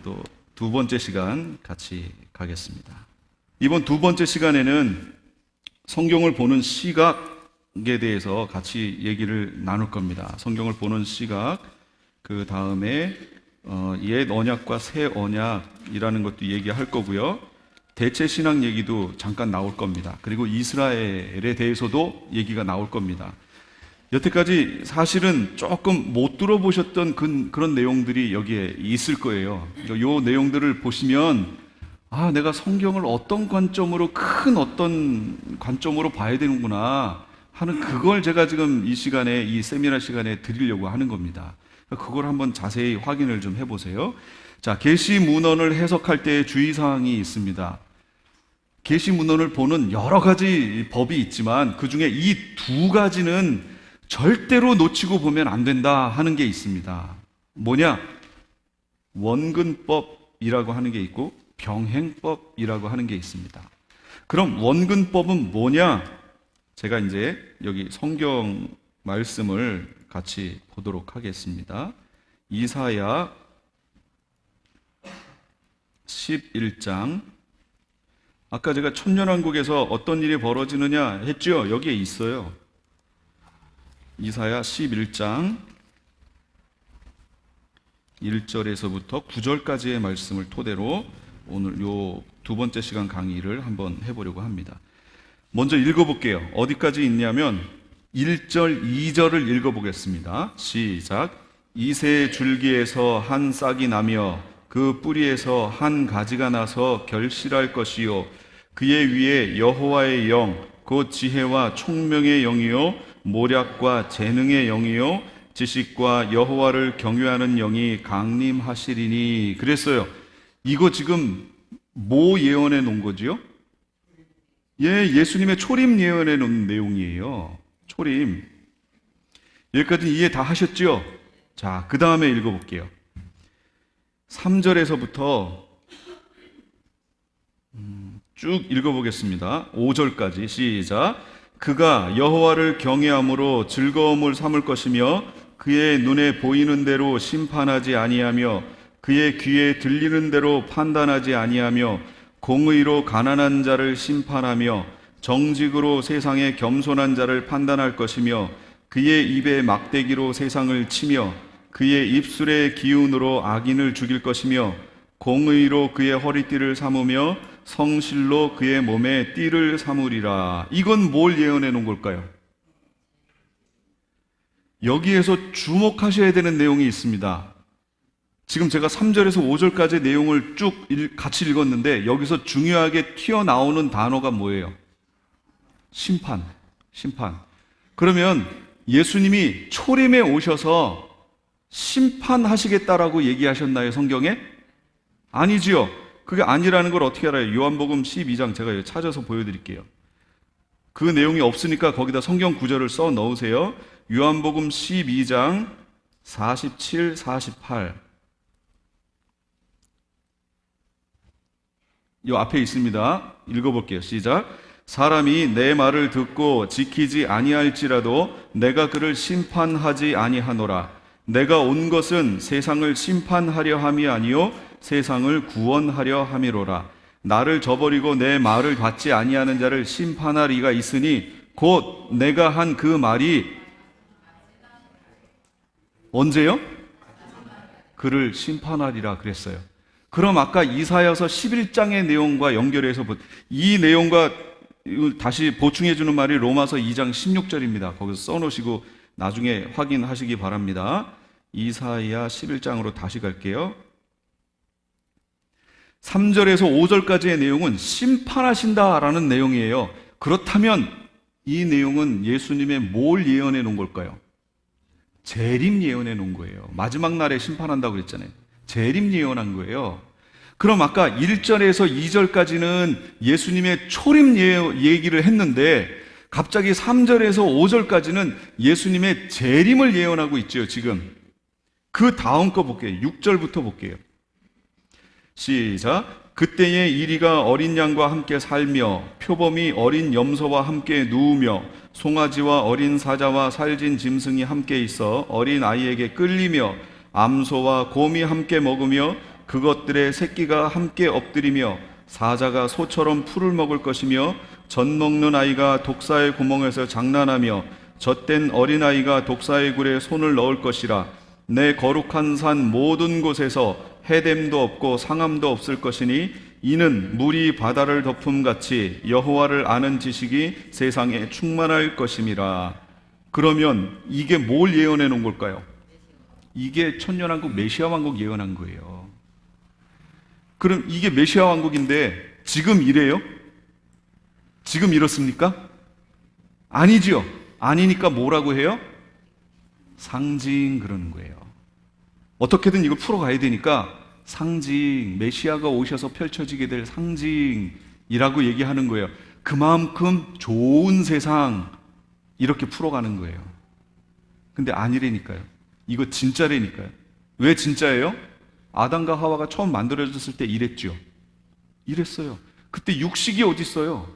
또 두 번째 시간 같이 가겠습니다. 이번 두 번째 시간에는 성경을 보는 시각에 대해서 같이 얘기를 나눌 겁니다. 성경을 보는 시각, 그 다음에 옛 언약과 새 언약이라는 것도 얘기할 거고요. 대체 신앙 얘기도 잠깐 나올 겁니다. 그리고 이스라엘에 대해서도 얘기가 나올 겁니다. 여태까지 사실은 조금 못 들어보셨던 그런 내용들이 여기에 있을 거예요. 이 내용들을 보시면 내가 성경을 어떤 관점으로, 큰 어떤 관점으로 봐야 되는구나 하는, 그걸 제가 지금 이 시간에, 이 세미나 시간에 드리려고 하는 겁니다. 그걸 한번 자세히 확인을 좀 해보세요. 자, 계시 문헌을 해석할 때의 주의사항이 있습니다. 계시 문헌을 보는 여러 가지 법이 있지만 그 중에 이 두 가지는 절대로 놓치고 보면 안 된다 하는 게 있습니다. 뭐냐? 원근법이라고 하는 게 있고 병행법이라고 하는 게 있습니다. 그럼 원근법은 뭐냐? 제가 이제 여기 성경 말씀을 같이 보도록 하겠습니다. 이사야 11장. 아까 제가 천년왕국에서 어떤 일이 벌어지느냐 했죠? 여기에 있어요. 이사야 11장 1절에서부터 9절까지의 말씀을 토대로 오늘 요 두 번째 시간 강의를 한번 해보려고 합니다. 먼저 읽어볼게요. 어디까지 있냐면 1절, 2절을 읽어보겠습니다. 시작. 이새 줄기에서 한 싹이 나며 그 뿌리에서 한 가지가 나서 결실할 것이요 그의 위에 여호와의 영, 곧 지혜와 총명의 영이요 모략과 재능의 영이요 지식과 여호와를 경외하는 영이 강림하시리니. 그랬어요. 이거 지금 뭐 예언해 놓은 거지요? 예수님의 초림 예언해 놓은 내용이에요. 초림. 여기까지 이해 다 하셨죠? 자, 그 다음에 읽어볼게요. 3절에서부터 쭉 읽어보겠습니다. 5절까지 시작. 그가 여호와를 경외함으로 즐거움을 삼을 것이며 그의 눈에 보이는 대로 심판하지 아니하며 그의 귀에 들리는 대로 판단하지 아니하며 공의로 가난한 자를 심판하며 정직으로 세상에 겸손한 자를 판단할 것이며 그의 입에 막대기로 세상을 치며 그의 입술의 기운으로 악인을 죽일 것이며 공의로 그의 허리띠를 삼으며 성실로 그의 몸에 띠를 삼으리라. 이건 뭘 예언해 놓은 걸까요? 여기에서 주목하셔야 되는 내용이 있습니다. 지금 제가 3절에서 5절까지 내용을 쭉 같이 읽었는데 여기서 중요하게 튀어나오는 단어가 뭐예요? 심판. 그러면 예수님이 초림에 오셔서 심판하시겠다라고 얘기하셨나요, 성경에? 아니지요. 그게 아니라는 걸 어떻게 알아요? 요한복음 12장 제가 찾아서 보여드릴게요. 그 내용이 없으니까 거기다 성경 구절을 써 넣으세요. 요한복음 12장 47, 48. 요 앞에 있습니다. 읽어볼게요. 시작. 사람이 내 말을 듣고 지키지 아니할지라도 내가 그를 심판하지 아니하노라. 내가 온 것은 세상을 심판하려 함이 아니요 세상을 구원하려 함이로라. 나를 저버리고 내 말을 받지 아니하는 자를 심판할 이가 있으니 곧 내가 한 그 말이 언제요? 그를 심판하리라 그랬어요. 그럼 아까 이사야서 11장의 내용과 연결해서 이 내용과 다시 보충해 주는 말이 로마서 2장 16절입니다. 거기서 써놓으시고 나중에 확인하시기 바랍니다. 이사야 11장으로 다시 갈게요. 3절에서 5절까지의 내용은 심판하신다라는 내용이에요. 그렇다면 이 내용은 예수님의 뭘 예언해 놓은 걸까요? 재림 예언해 놓은 거예요. 마지막 날에 심판한다고 그랬잖아요. 재림 예언한 거예요. 그럼 아까 1절에서 2절까지는 예수님의 초림 얘기를 했는데 갑자기 3절에서 5절까지는 예수님의 재림을 예언하고 있죠, 지금. 그 다음 거 볼게요. 6절부터 볼게요. 시작. 그때에 이리가 어린 양과 함께 살며 표범이 어린 염소와 함께 누우며 송아지와 어린 사자와 살진 짐승이 함께 있어 어린 아이에게 끌리며 암소와 곰이 함께 먹으며 그것들의 새끼가 함께 엎드리며 사자가 소처럼 풀을 먹을 것이며 젖 먹는 아이가 독사의 구멍에서 장난하며 젖된 어린아이가 독사의 굴에 손을 넣을 것이라. 내 거룩한 산 모든 곳에서 해됨도 없고 상함도 없을 것이니 이는 물이 바다를 덮음같이 여호와를 아는 지식이 세상에 충만할 것임이라. 그러면 이게 뭘 예언해 놓은 걸까요? 이게 천년왕국 메시아 왕국 예언한 거예요. 그럼 이게 메시아 왕국인데 지금 이래요? 지금 이렇습니까? 아니지요. 아니니까 뭐라고 해요? 상징 그러는 거예요. 어떻게든 이걸 풀어가야 되니까 상징, 메시아가 오셔서 펼쳐지게 될 상징이라고 얘기하는 거예요. 그만큼 좋은 세상 이렇게 풀어가는 거예요. 근데 아니라니까요. 이거 진짜라니까요. 왜 진짜예요? 아담과 하와가 처음 만들어졌을 때 이랬죠. 이랬어요. 그때 육식이 어디 있어요?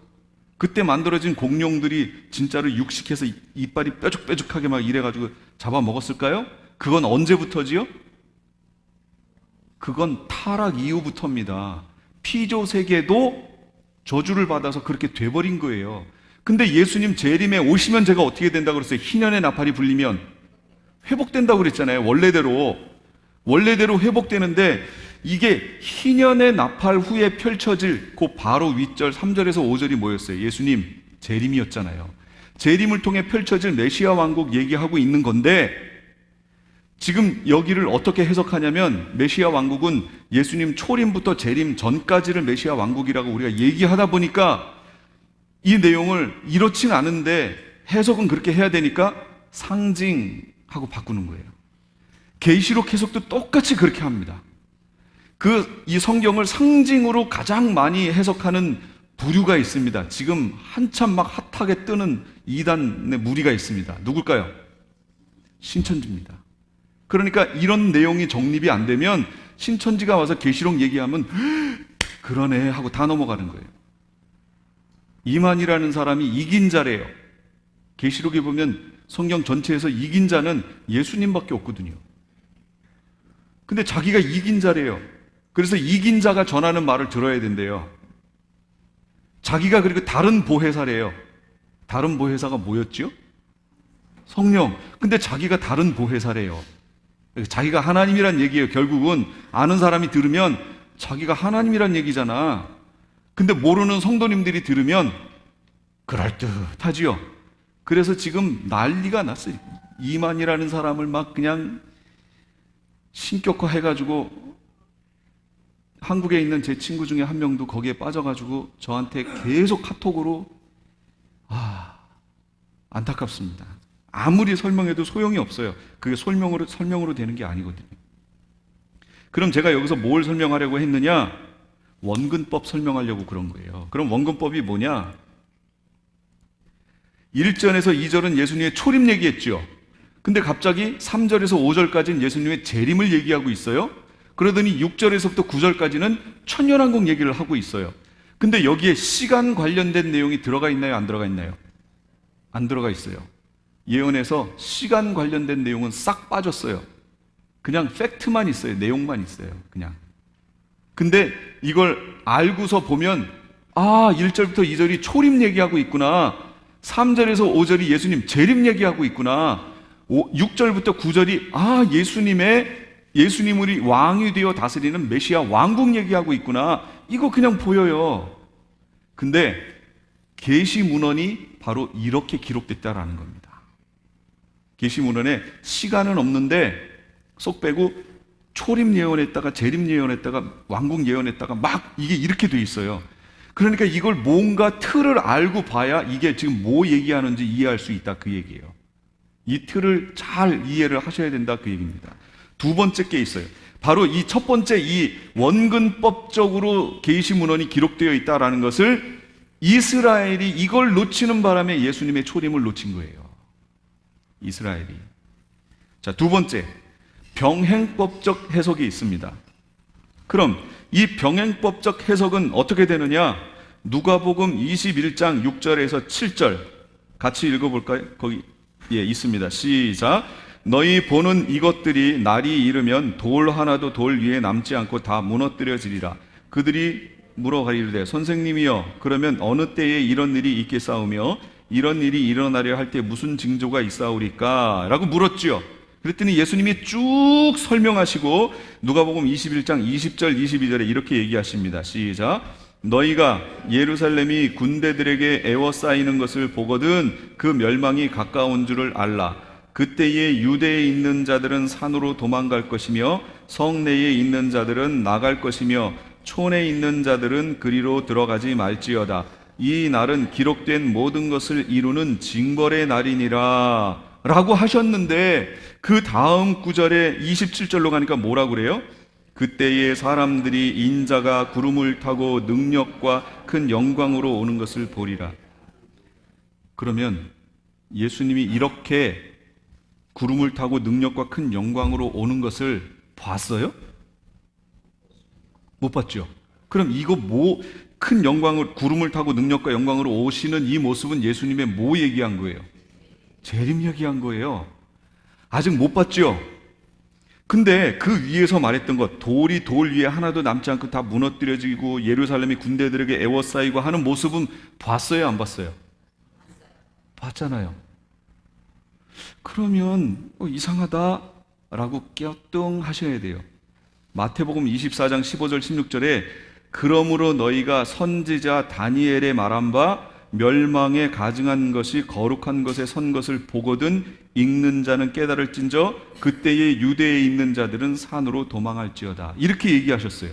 그때 만들어진 공룡들이 진짜로 육식해서 이빨이 뾰족뾰족하게 막 이래가지고 잡아먹었을까요? 그건 언제부터지요? 그건 타락 이후부터입니다. 피조 세계도 저주를 받아서 그렇게 돼버린 거예요. 근데 예수님 재림에 오시면 제가 어떻게 된다고 그랬어요? 희년의 나팔이 불리면 회복된다고 그랬잖아요. 원래대로 회복되는데 이게 희년의 나팔 후에 펼쳐질 그 바로 윗절 3절에서 5절이 뭐였어요? 예수님 재림이었잖아요. 재림을 통해 펼쳐질 메시아 왕국 얘기하고 있는 건데 지금 여기를 어떻게 해석하냐면 메시아 왕국은 예수님 초림부터 재림 전까지를 메시아 왕국이라고 우리가 얘기하다 보니까 이 내용을 이렇진 않은데 해석은 그렇게 해야 되니까 상징하고 바꾸는 거예요. 계시록 해석도 똑같이 그렇게 합니다. 이 성경을 상징으로 가장 많이 해석하는 부류가 있습니다. 지금 한참 막 핫하게 뜨는 이단의 무리가 있습니다. 누굴까요? 신천지입니다. 그러니까 이런 내용이 정립이 안 되면 신천지가 와서 계시록 얘기하면 그러네 하고 다 넘어가는 거예요. 이만이라는 사람이 이긴 자래요. 계시록에 보면 성경 전체에서 이긴 자는 예수님밖에 없거든요. 근데 자기가 이긴 자래요. 그래서 이긴 자가 전하는 말을 들어야 된대요. 자기가 그리고 다른 보혜사래요. 다른 보혜사가 뭐였지요? 성령. 근데 자기가 다른 보혜사래요. 자기가 하나님이란 얘기예요. 결국은 아는 사람이 들으면 자기가 하나님이란 얘기잖아. 근데 모르는 성도님들이 들으면 그럴듯하지요. 그래서 지금 난리가 났어요. 이만이라는 사람을 막 그냥 신격화 해가지고 한국에 있는 제 친구 중에 한 명도 거기에 빠져가지고 저한테 계속 카톡으로 안타깝습니다. 아무리 설명해도 소용이 없어요. 그게 설명으로 되는 게 아니거든요. 그럼 제가 여기서 뭘 설명하려고 했느냐? 원근법 설명하려고 그런 거예요. 그럼 원근법이 뭐냐? 1절에서 2절은 예수님의 초림 얘기했죠. 근데 갑자기 3절에서 5절까지는 예수님의 재림을 얘기하고 있어요. 그러더니 6절에서부터 9절까지는 천년왕국 얘기를 하고 있어요. 근데 여기에 시간 관련된 내용이 들어가 있나요? 안 들어가 있나요? 안 들어가 있어요. 예언에서 시간 관련된 내용은 싹 빠졌어요. 그냥 팩트만 있어요. 내용만 있어요. 그냥. 근데 이걸 알고서 보면 1절부터 2절이 초림 얘기하고 있구나. 3절에서 5절이 예수님 재림 얘기하고 있구나. 6절부터 9절이 예수님이 왕이 되어 다스리는 메시아 왕국 얘기하고 있구나. 이거 그냥 보여요. 근데 계시문헌이 바로 이렇게 기록됐다라는 겁니다. 계시문헌에 시간은 없는데 쏙 빼고 초림 예언했다가 재림 예언했다가 왕국 예언했다가 막 이게 이렇게 돼 있어요. 그러니까 이걸 뭔가 틀을 알고 봐야 이게 지금 뭐 얘기하는지 이해할 수 있다 그 얘기예요. 이 틀을 잘 이해를 하셔야 된다 그 얘기입니다. 두 번째 게 있어요. 바로 이 첫 번째 이 원근법적으로 계시문헌이 기록되어 있다라는 것을 이스라엘이 이걸 놓치는 바람에 예수님의 초림을 놓친 거예요. 이스라엘이. 자, 두 번째, 병행법적 해석이 있습니다. 그럼 이 병행법적 해석은 어떻게 되느냐? 누가복음 21장 6절에서 7절 같이 읽어볼까요? 거기 있습니다. 시작. 너희 보는 이것들이 날이 이르면 돌 하나도 돌 위에 남지 않고 다 무너뜨려지리라. 그들이 물어가리르되 선생님이여 그러면 어느 때에 이런 일이 있겠사오며 이런 일이 일어나려 할 때 무슨 징조가 있사오리까? 라고 물었지요. 그랬더니 예수님이 쭉 설명하시고 누가복음 21장 20절 22절에 이렇게 얘기하십니다. 시작. 너희가 예루살렘이 군대들에게 에워싸이는 것을 보거든 그 멸망이 가까운 줄을 알라. 그때에 유대에 있는 자들은 산으로 도망갈 것이며 성내에 있는 자들은 나갈 것이며 촌에 있는 자들은 그리로 들어가지 말지어다. 이 날은 기록된 모든 것을 이루는 징벌의 날이니라 라고 하셨는데 그 다음 구절에 27절로 가니까 뭐라고 그래요? 그때에 사람들이 인자가 구름을 타고 능력과 큰 영광으로 오는 것을 보리라. 그러면 예수님이 이렇게 구름을 타고 능력과 큰 영광으로 오는 것을 봤어요? 못 봤죠? 그럼 이거 큰 영광을 구름을 타고 능력과 영광으로 오시는 이 모습은 예수님의 뭐 얘기한 거예요? 재림 얘기한 거예요. 아직 못 봤죠? 근데 그 위에서 말했던 것, 돌이 돌 위에 하나도 남지 않고 다 무너뜨려지고 예루살렘이 군대들에게 에워싸이고 하는 모습은 봤어요, 안 봤어요? 봤잖아요. 그러면 이상하다라고 껴뚱하셔야 돼요. 마태복음 24장 15절 16절에 그러므로 너희가 선지자 다니엘의 말한 바 멸망에 가증한 것이 거룩한 것에 선 것을 보거든 읽는 자는 깨달을진저 그때에 유대에 있는 자들은 산으로 도망할지어다. 이렇게 얘기하셨어요.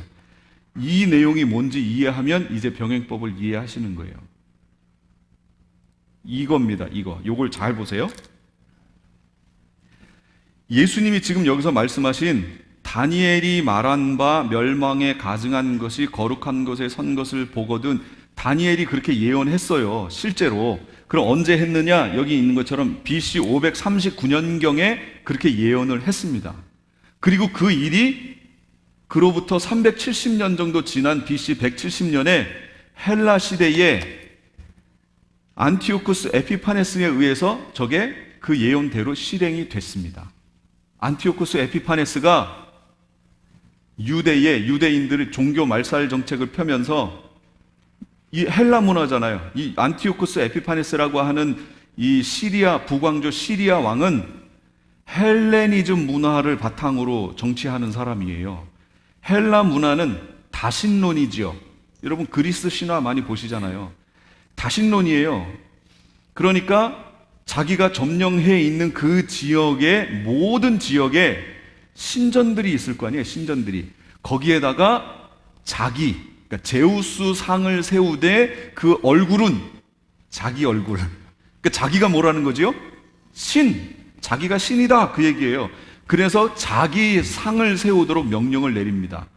이 내용이 뭔지 이해하면 이제 병행법을 이해하시는 거예요. 이겁니다. 요걸 잘 보세요. 예수님이 지금 여기서 말씀하신 다니엘이 말한 바 멸망에 가증한 것이 거룩한 것에 선 것을 보거든, 다니엘이 그렇게 예언했어요. 실제로. 그럼 언제 했느냐? 여기 있는 것처럼 BC 539년경에 그렇게 예언을 했습니다. 그리고 그 일이 그로부터 370년 정도 지난 BC 170년에 헬라 시대에 안티오쿠스 에피파네스에 의해서 저게 그 예언대로 실행이 됐습니다. 안티오쿠스 에피파네스가 유대인들의 종교 말살 정책을 펴면서, 이 헬라 문화잖아요. 이 안티오쿠스 에피파네스라고 하는 이 시리아 북왕조 시리아 왕은 헬레니즘 문화를 바탕으로 정치하는 사람이에요. 헬라 문화는 다신론이지요. 여러분 그리스 신화 많이 보시잖아요. 다신론이에요. 그러니까 자기가 점령해 있는 그 지역의 모든 지역에 신전들이 있을 거 아니에요. 신전들이. 거기에다가 그러니까 제우스 상을 세우되 그 얼굴은 자기 얼굴. 그러니까 자기가 뭐라는 거지요? 자기가 신이다 그 얘기예요. 그래서 자기 상을 세우도록 명령을 내립니다.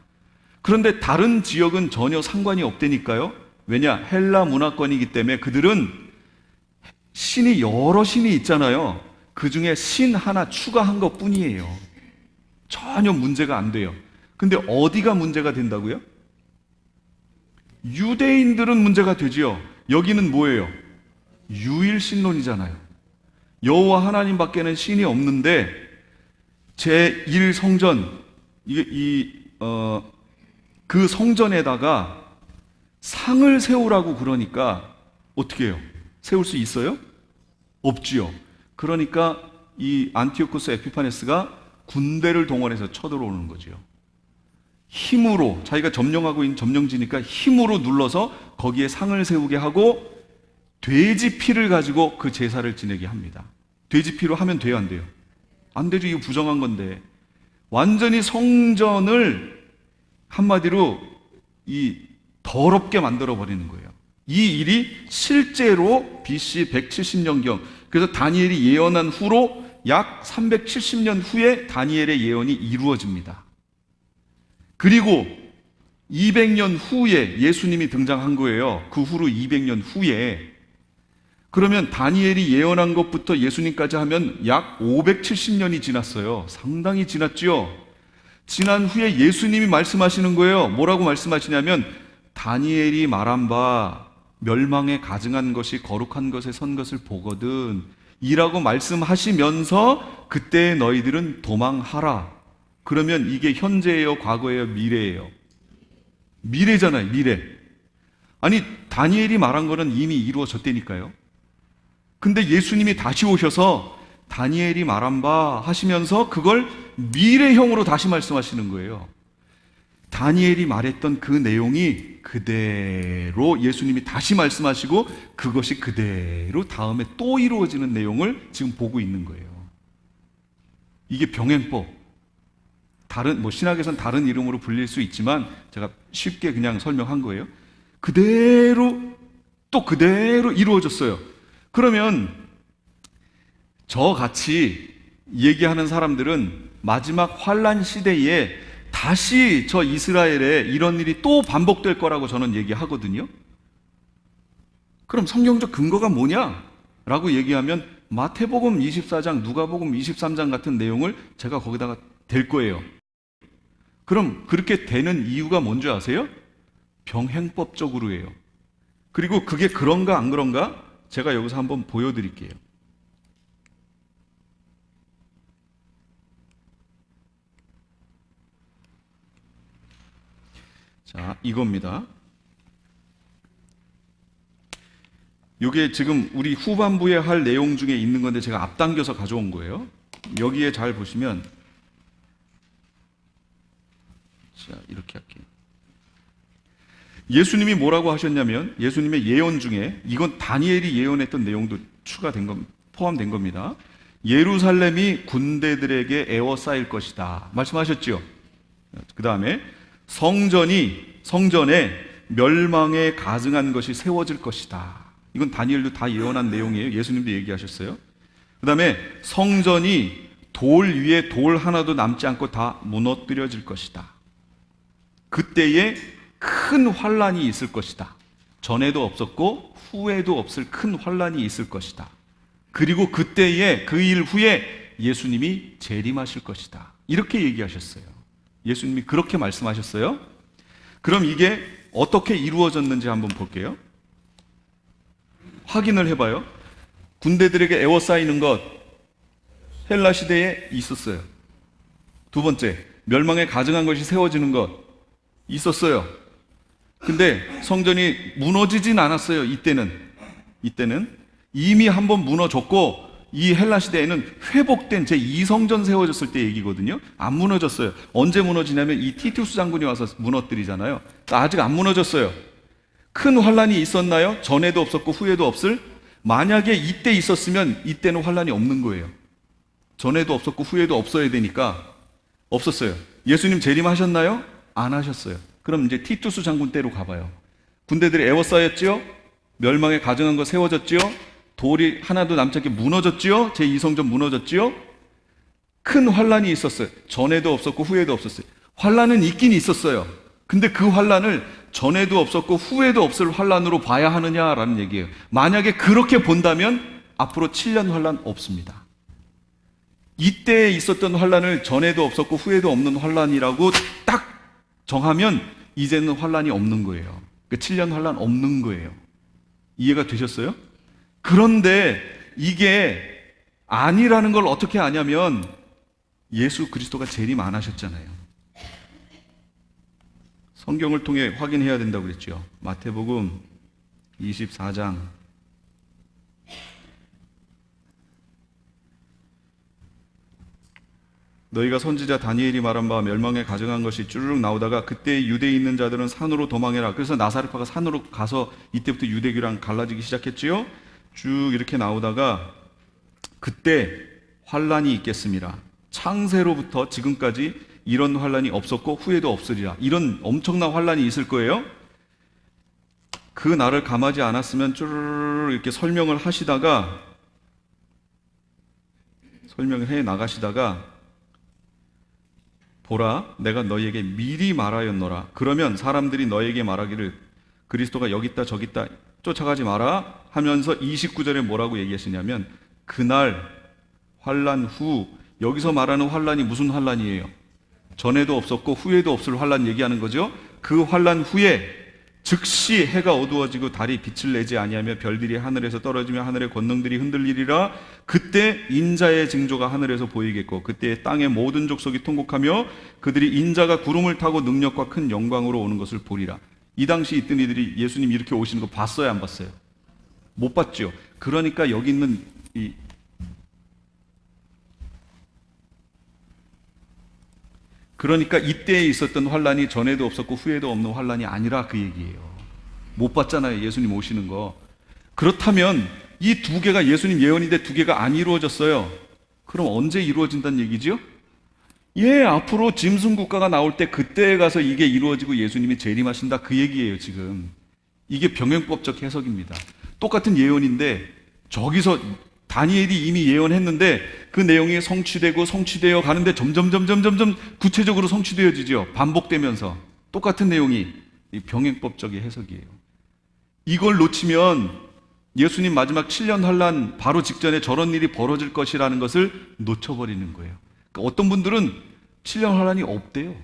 그런데 다른 지역은 전혀 상관이 없다니까요. 왜냐? 헬라 문화권이기 때문에 그들은 여러 신이 있잖아요. 그 중에 신 하나 추가한 것 뿐이에요. 전혀 문제가 안 돼요. 근데 어디가 문제가 된다고요? 유대인들은 문제가 되지요. 여기는 뭐예요? 유일신론이잖아요. 여호와 하나님 밖에는 신이 없는데 제1성전 그 성전에다가 상을 세우라고 그러니까 어떻게 해요? 세울 수 있어요? 없지요. 그러니까 이 안티오쿠스 에피파네스가 군대를 동원해서 쳐들어오는 거죠. 힘으로, 자기가 점령하고 있는 점령지니까 힘으로 눌러서 거기에 상을 세우게 하고 돼지 피를 가지고 그 제사를 지내게 합니다. 돼지 피로 하면 돼요, 안 돼요? 안 되죠. 이거 부정한 건데. 완전히 성전을 한마디로 더럽게 만들어 버리는 거예요. 이 일이 실제로 BC 170년경, 그래서 다니엘이 예언한 후로 약 370년 후에 다니엘의 예언이 이루어집니다. 그리고 200년 후에 예수님이 등장한 거예요. 그 후로 200년 후에. 그러면 다니엘이 예언한 것부터 예수님까지 하면 약 570년이 지났어요. 상당히 지났죠. 지난 후에 예수님이 말씀하시는 거예요. 뭐라고 말씀하시냐면 다니엘이 말한 바 멸망에 가증한 것이 거룩한 것에 선 것을 보거든. 이라고 말씀하시면서 그때 너희들은 도망하라. 그러면 이게 현재예요, 과거예요, 미래예요? 미래잖아요, 미래. 아니, 다니엘이 말한 거는 이미 이루어졌다니까요. 근데 예수님이 다시 오셔서 다니엘이 말한 바 하시면서 그걸 미래형으로 다시 말씀하시는 거예요. 다니엘이 말했던 그 내용이 그대로 예수님이 다시 말씀하시고 그것이 그대로 다음에 또 이루어지는 내용을 지금 보고 있는 거예요. 이게 병행법. 신학에선 다른 이름으로 불릴 수 있지만 제가 쉽게 그냥 설명한 거예요. 그대로 또 그대로 이루어졌어요. 그러면 저같이 얘기하는 사람들은 마지막 환란 시대에 다시 저 이스라엘에 이런 일이 또 반복될 거라고 저는 얘기하거든요. 그럼 성경적 근거가 뭐냐? 라고 얘기하면 마태복음 24장, 누가복음 23장 같은 내용을 제가 거기다가 댈 거예요. 그럼 그렇게 되는 이유가 뭔지 아세요? 병행법적으로예요. 그리고 그게 그런가 안 그런가? 제가 여기서 한번 보여드릴게요. 자, 이겁니다. 이게 지금 우리 후반부에 할 내용 중에 있는 건데 제가 앞당겨서 가져온 거예요. 여기에 잘 보시면, 자, 이렇게 할게요. 예수님이 뭐라고 하셨냐면, 예수님의 예언 중에, 이건 다니엘이 예언했던 내용도 포함된 겁니다. 예루살렘이 군대들에게 에워싸일 것이다 말씀하셨죠. 그 다음에 성전에 멸망에 가증한 것이 세워질 것이다. 이건 다니엘도 다 예언한 내용이에요. 예수님도 얘기하셨어요. 그 다음에 성전이 돌 위에 돌 하나도 남지 않고 다 무너뜨려질 것이다. 그때에 큰 환란이 있을 것이다. 전에도 없었고 후에도 없을 큰 환란이 있을 것이다. 그리고 그때에 그 일 후에 예수님이 재림하실 것이다. 이렇게 얘기하셨어요. 예수님이 그렇게 말씀하셨어요. 그럼 이게 어떻게 이루어졌는지 한번 볼게요. 확인을 해봐요. 군대들에게 에워싸이는 것, 헬라 시대에 있었어요. 두 번째, 멸망에 가증한 것이 세워지는 것, 있었어요. 근데 성전이 무너지진 않았어요. 이때는 이미 한번 무너졌고, 이 헬라 시대에는 회복된 제2성전 세워졌을 때 얘기거든요. 안 무너졌어요. 언제 무너지냐면 이 티투스 장군이 와서 무너뜨리잖아요. 아직 안 무너졌어요. 큰 환란이 있었나요? 전에도 없었고 후에도 없을? 만약에 이때 있었으면 이때는 환란이 없는 거예요. 전에도 없었고 후에도 없어야 되니까 없었어요. 예수님 재림하셨나요? 안 하셨어요. 그럼 이제 티투스 장군 때로 가봐요. 군대들이 에워싸였죠? 멸망에 가증한 거 세워졌죠? 돌이 하나도 남지 않게 무너졌죠? 제2성전 무너졌죠? 큰 환란이 있었어요. 전에도 없었고 후에도 없었어요. 환란은 있긴 있었어요. 근데 그 환란을 전에도 없었고 후에도 없을 환란으로 봐야 하느냐라는 얘기예요. 만약에 그렇게 본다면 앞으로 7년 환란 없습니다. 이때 있었던 환란을 전에도 없었고 후에도 없는 환란이라고 딱 정하면 이제는 환란이 없는 거예요. 그 7년 환란 없는 거예요. 이해가 되셨어요? 그런데 이게 아니라는 걸 어떻게 아냐면 예수 그리스도가 재림 안 하셨잖아요. 성경을 통해 확인해야 된다고 그랬죠. 마태복음 24장 너희가 선지자 다니엘이 말한 바 멸망에 가증한 것이 쭈르륵 나오다가 그때 유대에 있는 자들은 산으로 도망해라. 그래서 나사렛파가 산으로 가서 이때부터 유대교랑 갈라지기 시작했지요. 쭉 이렇게 나오다가 그때 환란이 있겠습니다. 창세로부터 지금까지 이런 환란이 없었고 후에도 없으리라. 이런 엄청난 환란이 있을 거예요. 그 날을 감하지 않았으면 쭈르르 이렇게 설명을 해 나가시다가 보라, 내가 너희에게 미리 말하였노라. 그러면 사람들이 너희에게 말하기를 그리스도가 여기 있다 저기 있다 쫓아가지 마라 하면서 29절에 뭐라고 얘기하시냐면 그날 환란 후, 여기서 말하는 환란이 무슨 환란이에요? 전에도 없었고 후에도 없을 환란 얘기하는 거죠. 그 환란 후에 즉시 해가 어두워지고 달이 빛을 내지 아니하며 별들이 하늘에서 떨어지며 하늘의 권능들이 흔들리리라. 그때 인자의 징조가 하늘에서 보이겠고 그때 땅의 모든 족속이 통곡하며 그들이 인자가 구름을 타고 능력과 큰 영광으로 오는 것을 보리라. 이 당시 있던 이들이 예수님 이렇게 오시는 거 봤어요, 안 봤어요? 못 봤죠. 그러니까 여기 있는 그러니까 이때에 있었던 환란이 전에도 없었고 후에도 없는 환란이 아니라 그 얘기예요. 못 봤잖아요, 예수님 오시는 거. 그렇다면 이 두 개가 예수님 예언인데 두 개가 안 이루어졌어요. 그럼 언제 이루어진다는 얘기죠? 앞으로 짐승 국가가 나올 때 그때에 가서 이게 이루어지고 예수님이 재림하신다, 그 얘기예요. 지금 이게 병행법적 해석입니다. 똑같은 예언인데 저기서 다니엘이 이미 예언했는데 그 내용이 성취되어 가는데 점점 구체적으로 성취되어지죠. 반복되면서 똑같은 내용이 병행법적인 해석이에요. 이걸 놓치면 예수님 마지막 7년 환란 바로 직전에 저런 일이 벌어질 것이라는 것을 놓쳐버리는 거예요. 그러니까 어떤 분들은 7년 환란이 없대요.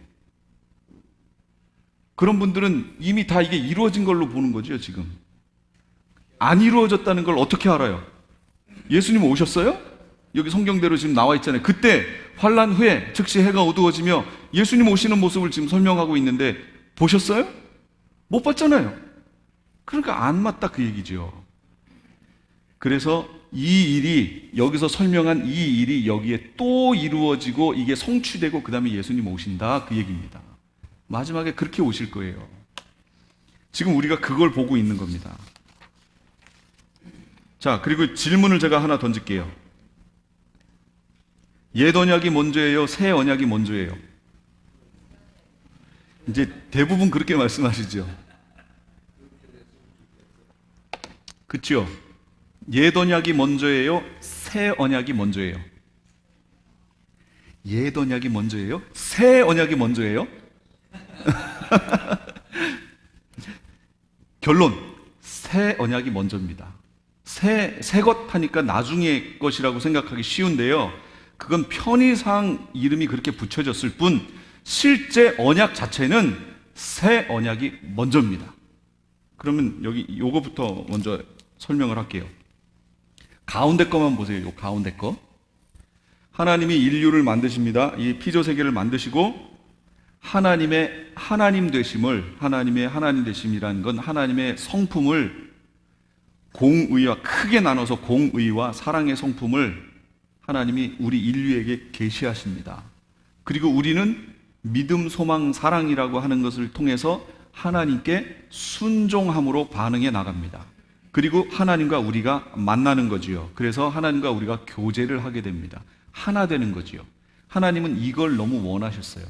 그런 분들은 이미 다 이게 이루어진 걸로 보는 거죠. 지금 안 이루어졌다는 걸 어떻게 알아요? 예수님 오셨어요? 여기 성경대로 지금 나와 있잖아요. 그때 환란 후에 즉시 해가 어두워지며 예수님 오시는 모습을 지금 설명하고 있는데 보셨어요? 못 봤잖아요. 그러니까 안 맞다, 그 얘기죠. 그래서 이 일이, 여기서 설명한 이 일이 여기에 또 이루어지고 이게 성취되고 그 다음에 예수님 오신다, 그 얘기입니다. 마지막에 그렇게 오실 거예요. 지금 우리가 그걸 보고 있는 겁니다. 자, 그리고 질문을 제가 하나 던질게요. 옛 언약이 먼저예요? 새 언약이 먼저예요? 이제 대부분 그렇게 말씀하시죠. 그렇죠? 옛 언약이 먼저예요? 새 언약이 먼저예요? 옛 언약이 먼저예요? 새 언약이 먼저예요? 결론, 새 언약이 먼저입니다. 새 것 하니까 나중의 것이라고 생각하기 쉬운데요. 그건 편의상 이름이 그렇게 붙여졌을 뿐 실제 언약 자체는 새 언약이 먼저입니다. 그러면 여기 요거부터 먼저 설명을 할게요. 가운데 거만 보세요. 요 가운데 거. 하나님이 인류를 만드십니다. 이 피조 세계를 만드시고 하나님의 하나님 되심을, 하나님의 하나님 되심이라는 건 하나님의 성품을 공의와 크게 나눠서 공의와 사랑의 성품을 하나님이 우리 인류에게 계시하십니다. 그리고 우리는 믿음, 소망, 사랑이라고 하는 것을 통해서 하나님께 순종함으로 반응해 나갑니다. 그리고 하나님과 우리가 만나는 거지요. 그래서 하나님과 우리가 교제를 하게 됩니다. 하나 되는 거지요. 하나님은 이걸 너무 원하셨어요.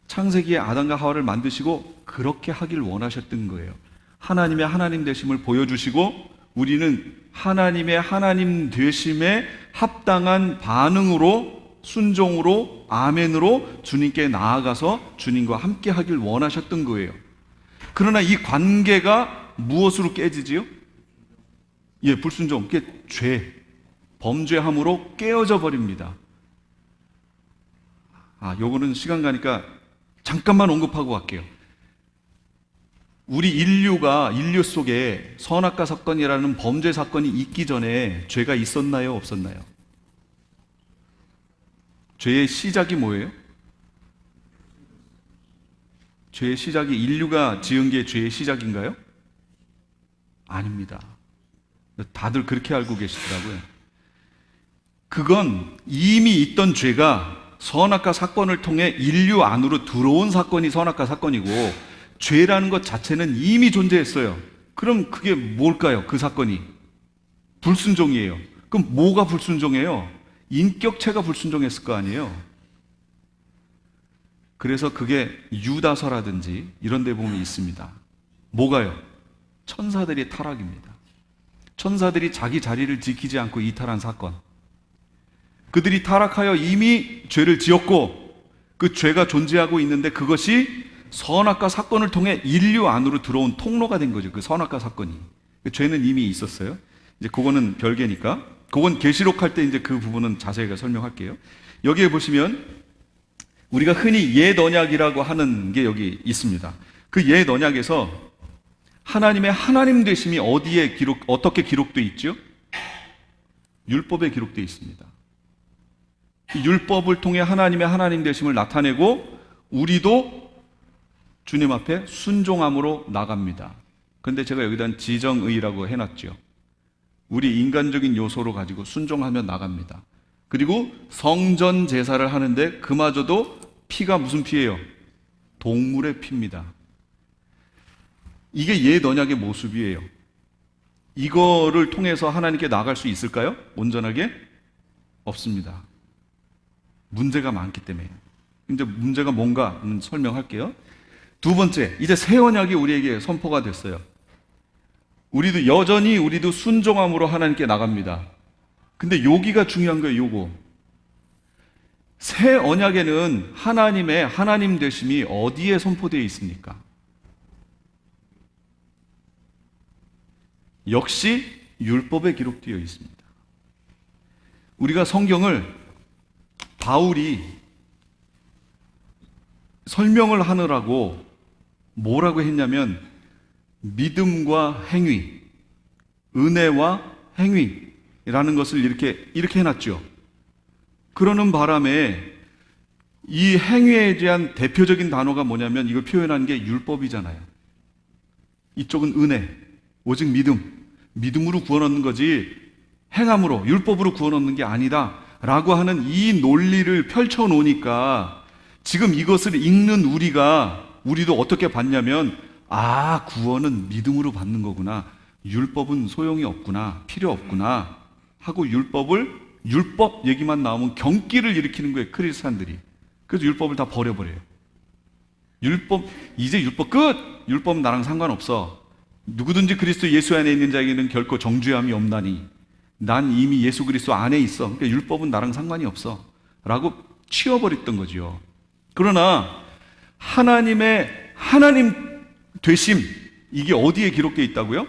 창세기에 아담과 하와를 만드시고 그렇게 하길 원하셨던 거예요. 하나님의 하나님 되심을 보여주시고 우리는 하나님의 하나님 되심에 합당한 반응으로, 순종으로, 아멘으로 주님께 나아가서 주님과 함께 하길 원하셨던 거예요. 그러나 이 관계가 무엇으로 깨지지요? 불순종, 그게 죄, 범죄함으로 깨어져 버립니다. 요거는 시간 가니까 잠깐만 언급하고 갈게요. 우리 인류 속에 선악과 사건이라는 범죄 사건이 있기 전에 죄가 있었나요? 없었나요? 죄의 시작이 뭐예요? 죄의 시작이 인류가 지은 게 죄의 시작인가요? 아닙니다. 다들 그렇게 알고 계시더라고요. 그건 이미 있던 죄가 선악과 사건을 통해 인류 안으로 들어온 사건이 선악과 사건이고 죄라는 것 자체는 이미 존재했어요. 그럼 그게 뭘까요? 그 사건이 불순종이에요. 그럼 뭐가 불순종이에요? 인격체가 불순종했을 거 아니에요. 그래서 그게 유다서라든지 이런 데 보면 있습니다. 뭐가요? 천사들의 타락입니다. 천사들이 자기 자리를 지키지 않고 이탈한 사건. 그들이 타락하여 이미 죄를 지었고 그 죄가 존재하고 있는데 그것이 선악과 사건을 통해 인류 안으로 들어온 통로가 된 거죠. 그 선악과 사건이. 그 죄는 이미 있었어요. 이제 그거는 별개니까. 그건 계시록 할 때 이제 그 부분은 자세히 설명할게요. 여기에 보시면 우리가 흔히 옛 언약이라고 하는 게 여기 있습니다. 그 옛 언약에서 하나님의 하나님 되심이 어떻게 기록되어 있죠? 율법에 기록되어 있습니다. 이 율법을 통해 하나님의 하나님 되심을 나타내고 우리도 주님 앞에 순종함으로 나갑니다. 그런데 제가 여기다 지정의라고 해놨죠. 우리 인간적인 요소로 가지고 순종하며 나갑니다. 그리고 성전 제사를 하는데 그마저도 피가 무슨 피예요? 동물의 피입니다. 이게 옛 언약의 모습이에요. 이거를 통해서 하나님께 나아갈 수 있을까요? 온전하게? 없습니다. 문제가 많기 때문에. 이제 문제가 뭔가 설명할게요. 두 번째, 이제 새 언약이 우리에게 선포가 됐어요. 우리도 순종함으로 하나님께 나갑니다. 근데 여기가 중요한 거예요. 요거. 새 언약에는 하나님의 하나님 되심이 어디에 선포되어 있습니까? 역시 율법에 기록되어 있습니다. 우리가 성경을 바울이 설명을 하느라고 뭐라고 했냐면 믿음과 행위, 은혜와 행위라는 것을 이렇게 해놨죠. 그러는 바람에 이 행위에 대한 대표적인 단어가 뭐냐면 이걸 표현하는 게 율법이잖아요. 이쪽은 은혜, 오직 믿음으로 구원 얻는 거지 행함으로, 율법으로 구원 얻는 게 아니다 라고 하는 이 논리를 펼쳐놓으니까 지금 이것을 읽는 우리도 어떻게 봤냐면 구원은 믿음으로 받는 거구나, 율법은 소용이 없구나, 필요 없구나 하고 율법 얘기만 나오면 경기를 일으키는 거예요, 크리스찬들이. 그래서 율법을 다 버려버려요. 이제 율법 끝! 율법은 나랑 상관없어. 누구든지 그리스도 예수 안에 있는 자에게는 결코 정죄함이 없나니 난 이미 예수 그리스도 안에 있어. 그러니까 율법은 나랑 상관이 없어 라고 치워버렸던 거죠. 그러나 하나님의 하나님 되심, 이게 어디에 기록되어 있다고요?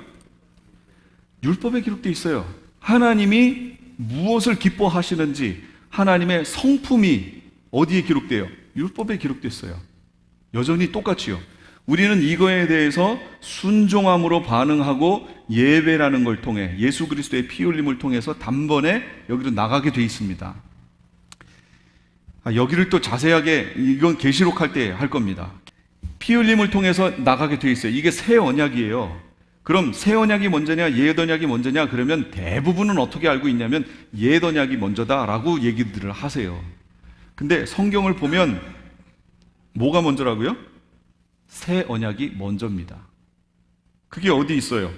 율법에 기록되어 있어요. 하나님이 무엇을 기뻐하시는지 하나님의 성품이 어디에 기록돼요? 율법에 기록됐어요. 여전히 똑같이요. 우리는 이거에 대해서 순종함으로 반응하고 예배라는 걸 통해 예수 그리스도의 피 흘림을 통해서 단번에 여기로 나가게 돼 있습니다. 여기를 또 자세하게 이건 계시록 할 때 할 겁니다. 피 흘림을 통해서 나가게 돼 있어요. 이게 새 언약이에요. 그럼 새 언약이 먼저냐 옛 언약이 먼저냐 그러면 대부분은 어떻게 알고 있냐면 옛 언약이 먼저다라고 얘기들을 하세요. 근데 성경을 보면 뭐가 먼저라고요? 새 언약이 먼저입니다. 그게 어디 있어요?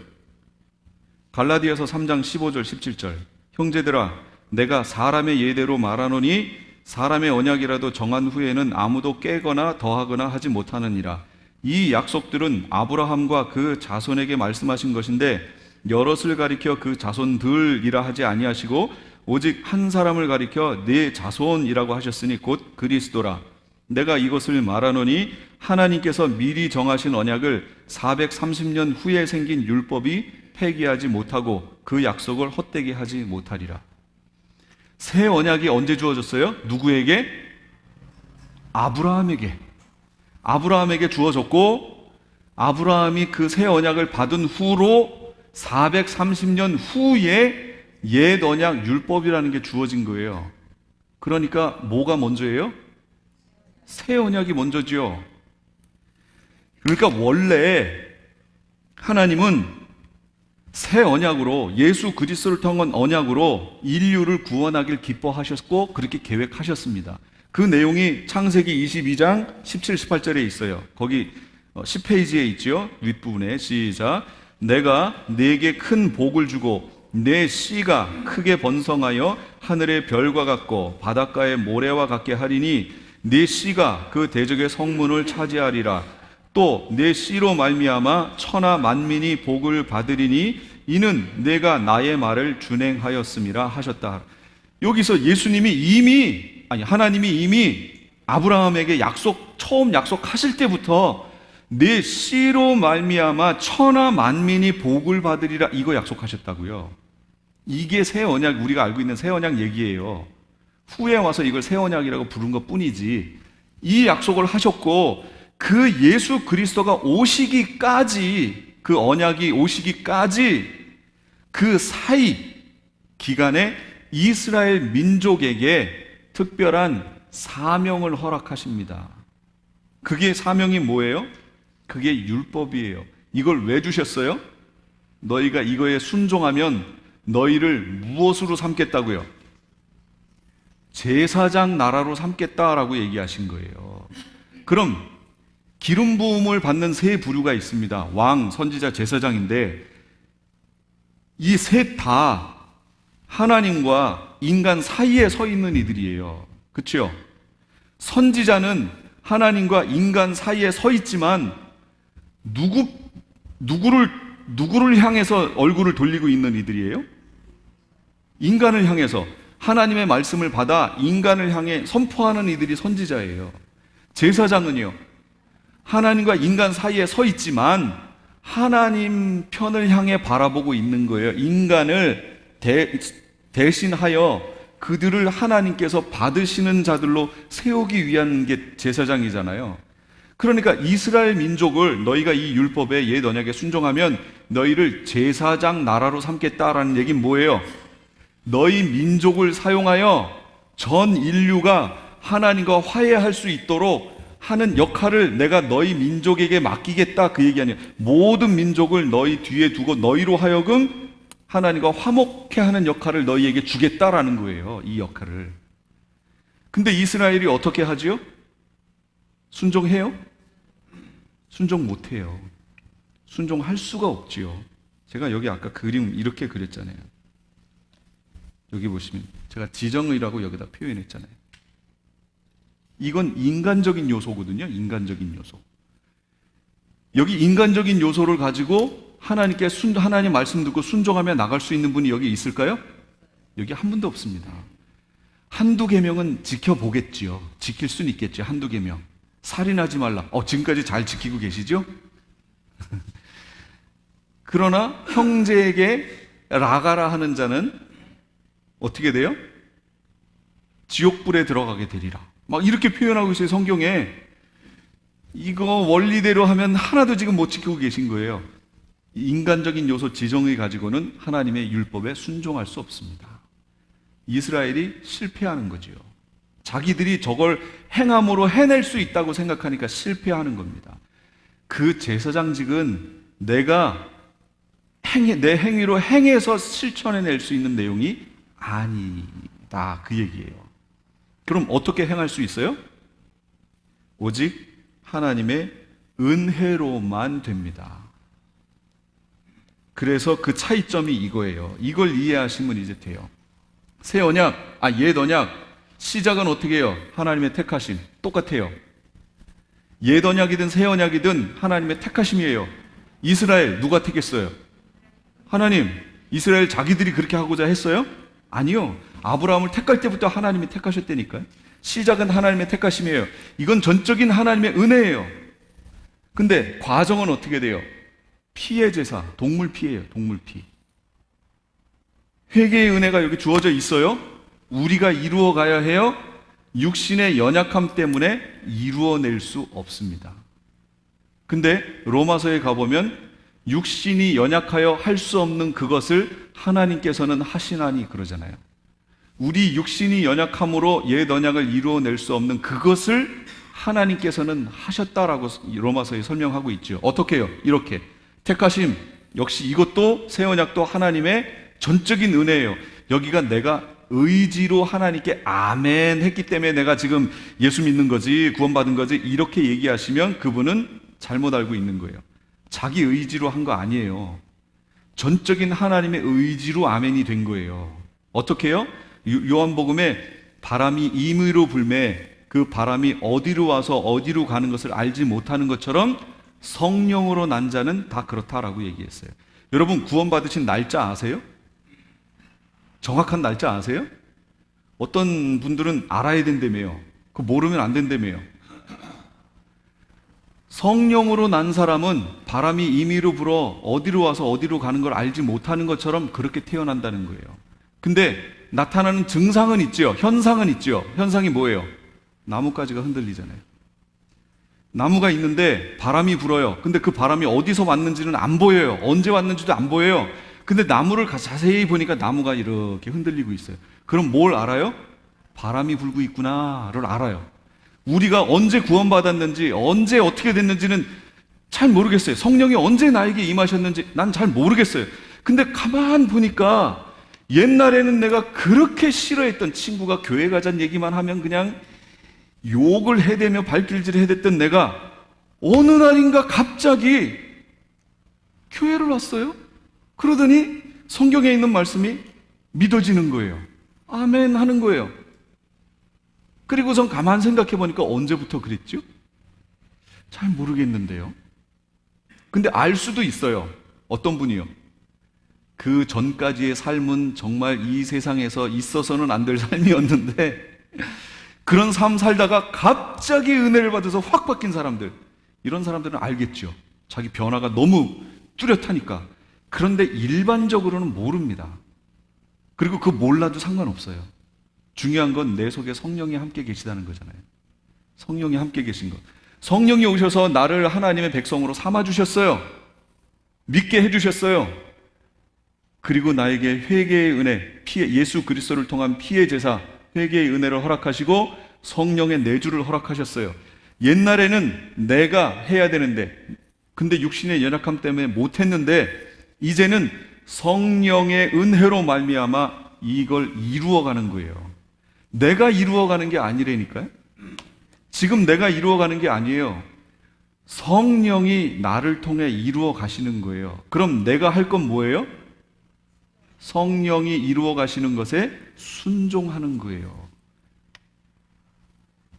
갈라디아서 3장 15절 17절 형제들아 내가 사람의 예대로 말하노니 사람의 언약이라도 정한 후에는 아무도 깨거나 더하거나 하지 못하느니라. 이 약속들은 아브라함과 그 자손에게 말씀하신 것인데 여럿을 가리켜 그 자손들이라 하지 아니하시고 오직 한 사람을 가리켜 네 자손이라고 하셨으니 곧 그리스도라. 내가 이것을 말하노니 하나님께서 미리 정하신 언약을 430년 후에 생긴 율법이 폐기하지 못하고 그 약속을 헛되게 하지 못하리라. 새 언약이 언제 주어졌어요? 누구에게? 아브라함에게 주어졌고 아브라함이 그 새 언약을 받은 후로 430년 후에 옛 언약 율법이라는 게 주어진 거예요. 그러니까 뭐가 먼저예요? 새 언약이 먼저죠. 그러니까 원래 하나님은 새 언약으로 예수 그리스도를 통한 언약으로 인류를 구원하길 기뻐하셨고 그렇게 계획하셨습니다. 그 내용이 창세기 22장 17, 18절에 있어요. 거기 10페이지에 있죠. 윗부분에 시작. 내가 네게 큰 복을 주고 내 씨가 크게 번성하여 하늘의 별과 같고 바닷가의 모래와 같게 하리니 네 씨가 그 대적의 성문을 차지하리라. 또 내 씨로 말미암아 천하 만민이 복을 받으리니 이는 내가 나의 말을 준행하였음이라 하셨다. 여기서 하나님이 이미 아브라함에게 처음 약속하실 때부터 내 씨로 말미암아 천하 만민이 복을 받으리라 이거 약속하셨다고요. 이게 새 언약, 우리가 알고 있는 새 언약 얘기예요. 후에 와서 이걸 새 언약이라고 부른 것 뿐이지 이 약속을 하셨고 그 예수 그리스도가 오시기까지 그 언약이 오시기까지 그 사이 기간에 이스라엘 민족에게 특별한 사명을 허락하십니다. 그게 사명이 뭐예요? 그게 율법이에요. 이걸 왜 주셨어요? 너희가 이거에 순종하면 너희를 무엇으로 삼겠다고요? 제사장 나라로 삼겠다라고 얘기하신 거예요. 그럼 기름 부음을 받는 세 부류가 있습니다. 왕, 선지자, 제사장인데 이 셋 다 하나님과 인간 사이에 서 있는 이들이에요. 그렇죠? 선지자는 하나님과 인간 사이에 서 있지만 누구를 향해서 얼굴을 돌리고 있는 이들이에요? 인간을 향해서 하나님의 말씀을 받아 인간을 향해 선포하는 이들이 선지자예요. 제사장은요, 하나님과 인간 사이에 서 있지만 하나님 편을 향해 바라보고 있는 거예요. 인간을 대신하여 그들을 하나님께서 받으시는 자들로 세우기 위한 게 제사장이잖아요. 그러니까 이스라엘 민족을 너희가 이 율법에 옛 언약에 순종하면 너희를 제사장 나라로 삼겠다라는 얘기는 뭐예요? 너희 민족을 사용하여 전 인류가 하나님과 화해할 수 있도록 하는 역할을 내가 너희 민족에게 맡기겠다, 그 얘기 아니에요. 모든 민족을 너희 뒤에 두고 너희로 하여금 하나님과 화목해 하는 역할을 너희에게 주겠다라는 거예요. 이 역할을. 근데 이스라엘이 어떻게 하지요? 순종해요? 순종 못해요. 순종할 수가 없지요. 제가 여기 아까 그림 이렇게 그렸잖아요. 여기 보시면 제가 지정의라고 여기다 표현했잖아요. 이건 인간적인 요소거든요. 인간적인 요소. 여기 인간적인 요소를 가지고 하나님께 하나님 말씀 듣고 순종하며 나갈 수 있는 분이 여기 있을까요? 여기 한 분도 없습니다. 한두 계명은 지켜보겠지요. 지킬 수는 있겠죠. 한두 계명. 살인하지 말라. 지금까지 잘 지키고 계시죠? 그러나 형제에게 라가라 하는 자는 어떻게 돼요? 지옥불에 들어가게 되리라. 막 이렇게 표현하고 있어요, 성경에. 이거 원리대로 하면 하나도 지금 못 지키고 계신 거예요. 인간적인 요소 지정의 가지고는 하나님의 율법에 순종할 수 없습니다. 이스라엘이 실패하는 거지요. 자기들이 저걸 행함으로 해낼 수 있다고 생각하니까 실패하는 겁니다. 그 제사장직은 내가 내 행위로 행해서 실천해낼 수 있는 내용이 아니다, 그 얘기예요. 그럼 어떻게 행할 수 있어요? 오직 하나님의 은혜로만 됩니다. 그래서 그 차이점이 이거예요. 이걸 이해하시면 이제 돼요. 옛 언약 시작은 어떻게 해요? 하나님의 택하심. 똑같아요. 옛 언약이든 새 언약이든 하나님의 택하심이에요. 이스라엘 누가 택했어요? 하나님. 이스라엘 자기들이 그렇게 하고자 했어요? 아니요. 아브라함을 택할 때부터 하나님이 택하셨다니까요. 시작은 하나님의 택하심이에요. 이건 전적인 하나님의 은혜예요. 근데 과정은 어떻게 돼요? 피의 제사, 동물 피예요. 동물 피. 회개의 은혜가 여기 주어져 있어요. 우리가 이루어 가야 해요. 육신의 연약함 때문에 이루어낼 수 없습니다. 근데 로마서에 가보면 육신이 연약하여 할 수 없는 그것을 하나님께서는 하시나니 그러잖아요. 우리 육신이 연약함으로 옛 언약을 이루어낼 수 없는 그것을 하나님께서는 하셨다라고 로마서에 설명하고 있죠. 어떻게 해요? 이렇게 택하심, 역시 이것도 새 언약도 하나님의 전적인 은혜예요. 여기가 내가 의지로 하나님께 아멘 했기 때문에 내가 지금 예수 믿는 거지, 구원받은 거지, 이렇게 얘기하시면 그분은 잘못 알고 있는 거예요. 자기 의지로 한 거 아니에요. 전적인 하나님의 의지로 아멘이 된 거예요. 어떻게 해요? 요한복음에 바람이 임의로 불매, 그 바람이 어디로 와서 어디로 가는 것을 알지 못하는 것처럼 성령으로 난 자는 다 그렇다라고 얘기했어요. 여러분 구원받으신 날짜 아세요? 정확한 날짜 아세요? 어떤 분들은 알아야 된다며요. 그거 모르면 안 된다며요. 성령으로 난 사람은 바람이 임의로 불어 어디로 와서 어디로 가는 걸 알지 못하는 것처럼 그렇게 태어난다는 거예요. 근데 나타나는 증상은 있죠. 현상은 있죠. 현상이 뭐예요? 나뭇가지가 흔들리잖아요. 나무가 있는데 바람이 불어요. 근데 그 바람이 어디서 왔는지는 안 보여요. 언제 왔는지도 안 보여요. 근데 나무를 자세히 보니까 나무가 이렇게 흔들리고 있어요. 그럼 뭘 알아요? 바람이 불고 있구나를 알아요. 우리가 언제 구원받았는지, 언제 어떻게 됐는지는 잘 모르겠어요. 성령이 언제 나에게 임하셨는지 난 잘 모르겠어요. 근데 가만 보니까 옛날에는 내가 그렇게 싫어했던 친구가 교회 가자는 얘기만 하면 그냥 욕을 해대며 발길질을 해댔던 내가 어느 날인가 갑자기 교회를 왔어요. 그러더니 성경에 있는 말씀이 믿어지는 거예요. 아멘 하는 거예요. 그리고선 가만 생각해 보니까 언제부터 그랬죠? 잘 모르겠는데요. 근데 알 수도 있어요. 어떤 분이요? 그 전까지의 삶은 정말 이 세상에서 있어서는 안 될 삶이었는데 그런 삶 살다가 갑자기 은혜를 받아서 확 바뀐 사람들, 이런 사람들은 알겠죠. 자기 변화가 너무 뚜렷하니까. 그런데 일반적으로는 모릅니다. 그리고 그 몰라도 상관없어요. 중요한 건 내 속에 성령이 함께 계시다는 거잖아요. 성령이 함께 계신 것. 성령이 오셔서 나를 하나님의 백성으로 삼아주셨어요. 믿게 해주셨어요. 그리고 나에게 회개의 은혜, 예수 그리스도를 통한 피의 제사, 회개의 은혜를 허락하시고 성령의 내주를 허락하셨어요. 옛날에는 내가 해야 되는데, 근데 육신의 연약함 때문에 못했는데 이제는 성령의 은혜로 말미암아 이걸 이루어가는 거예요. 내가 이루어가는 게 아니라니까요. 지금 내가 이루어가는 게 아니에요. 성령이 나를 통해 이루어 가시는 거예요. 그럼 내가 할 건 뭐예요? 성령이 이루어 가시는 것에 순종하는 거예요.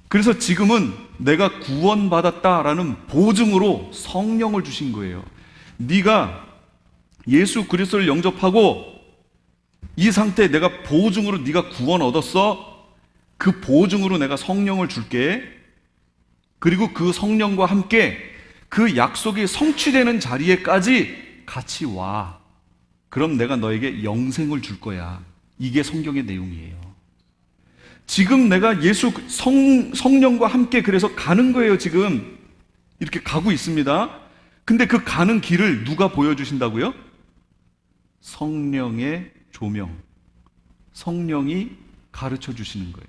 그래서 지금은 내가 구원받았다라는 보증으로 성령을 주신 거예요. 네가 예수 그리스도를 영접하고 이 상태에 내가 보증으로 네가 구원 얻었어. 그 보증으로 내가 성령을 줄게. 그리고 그 성령과 함께 그 약속이 성취되는 자리에까지 같이 와. 그럼 내가 너에게 영생을 줄 거야. 이게 성경의 내용이에요. 지금 내가 예수 성령과 함께 그래서 가는 거예요. 지금 이렇게 가고 있습니다. 근데 그 가는 길을 누가 보여주신다고요? 성령의 조명, 성령이 가르쳐 주시는 거예요.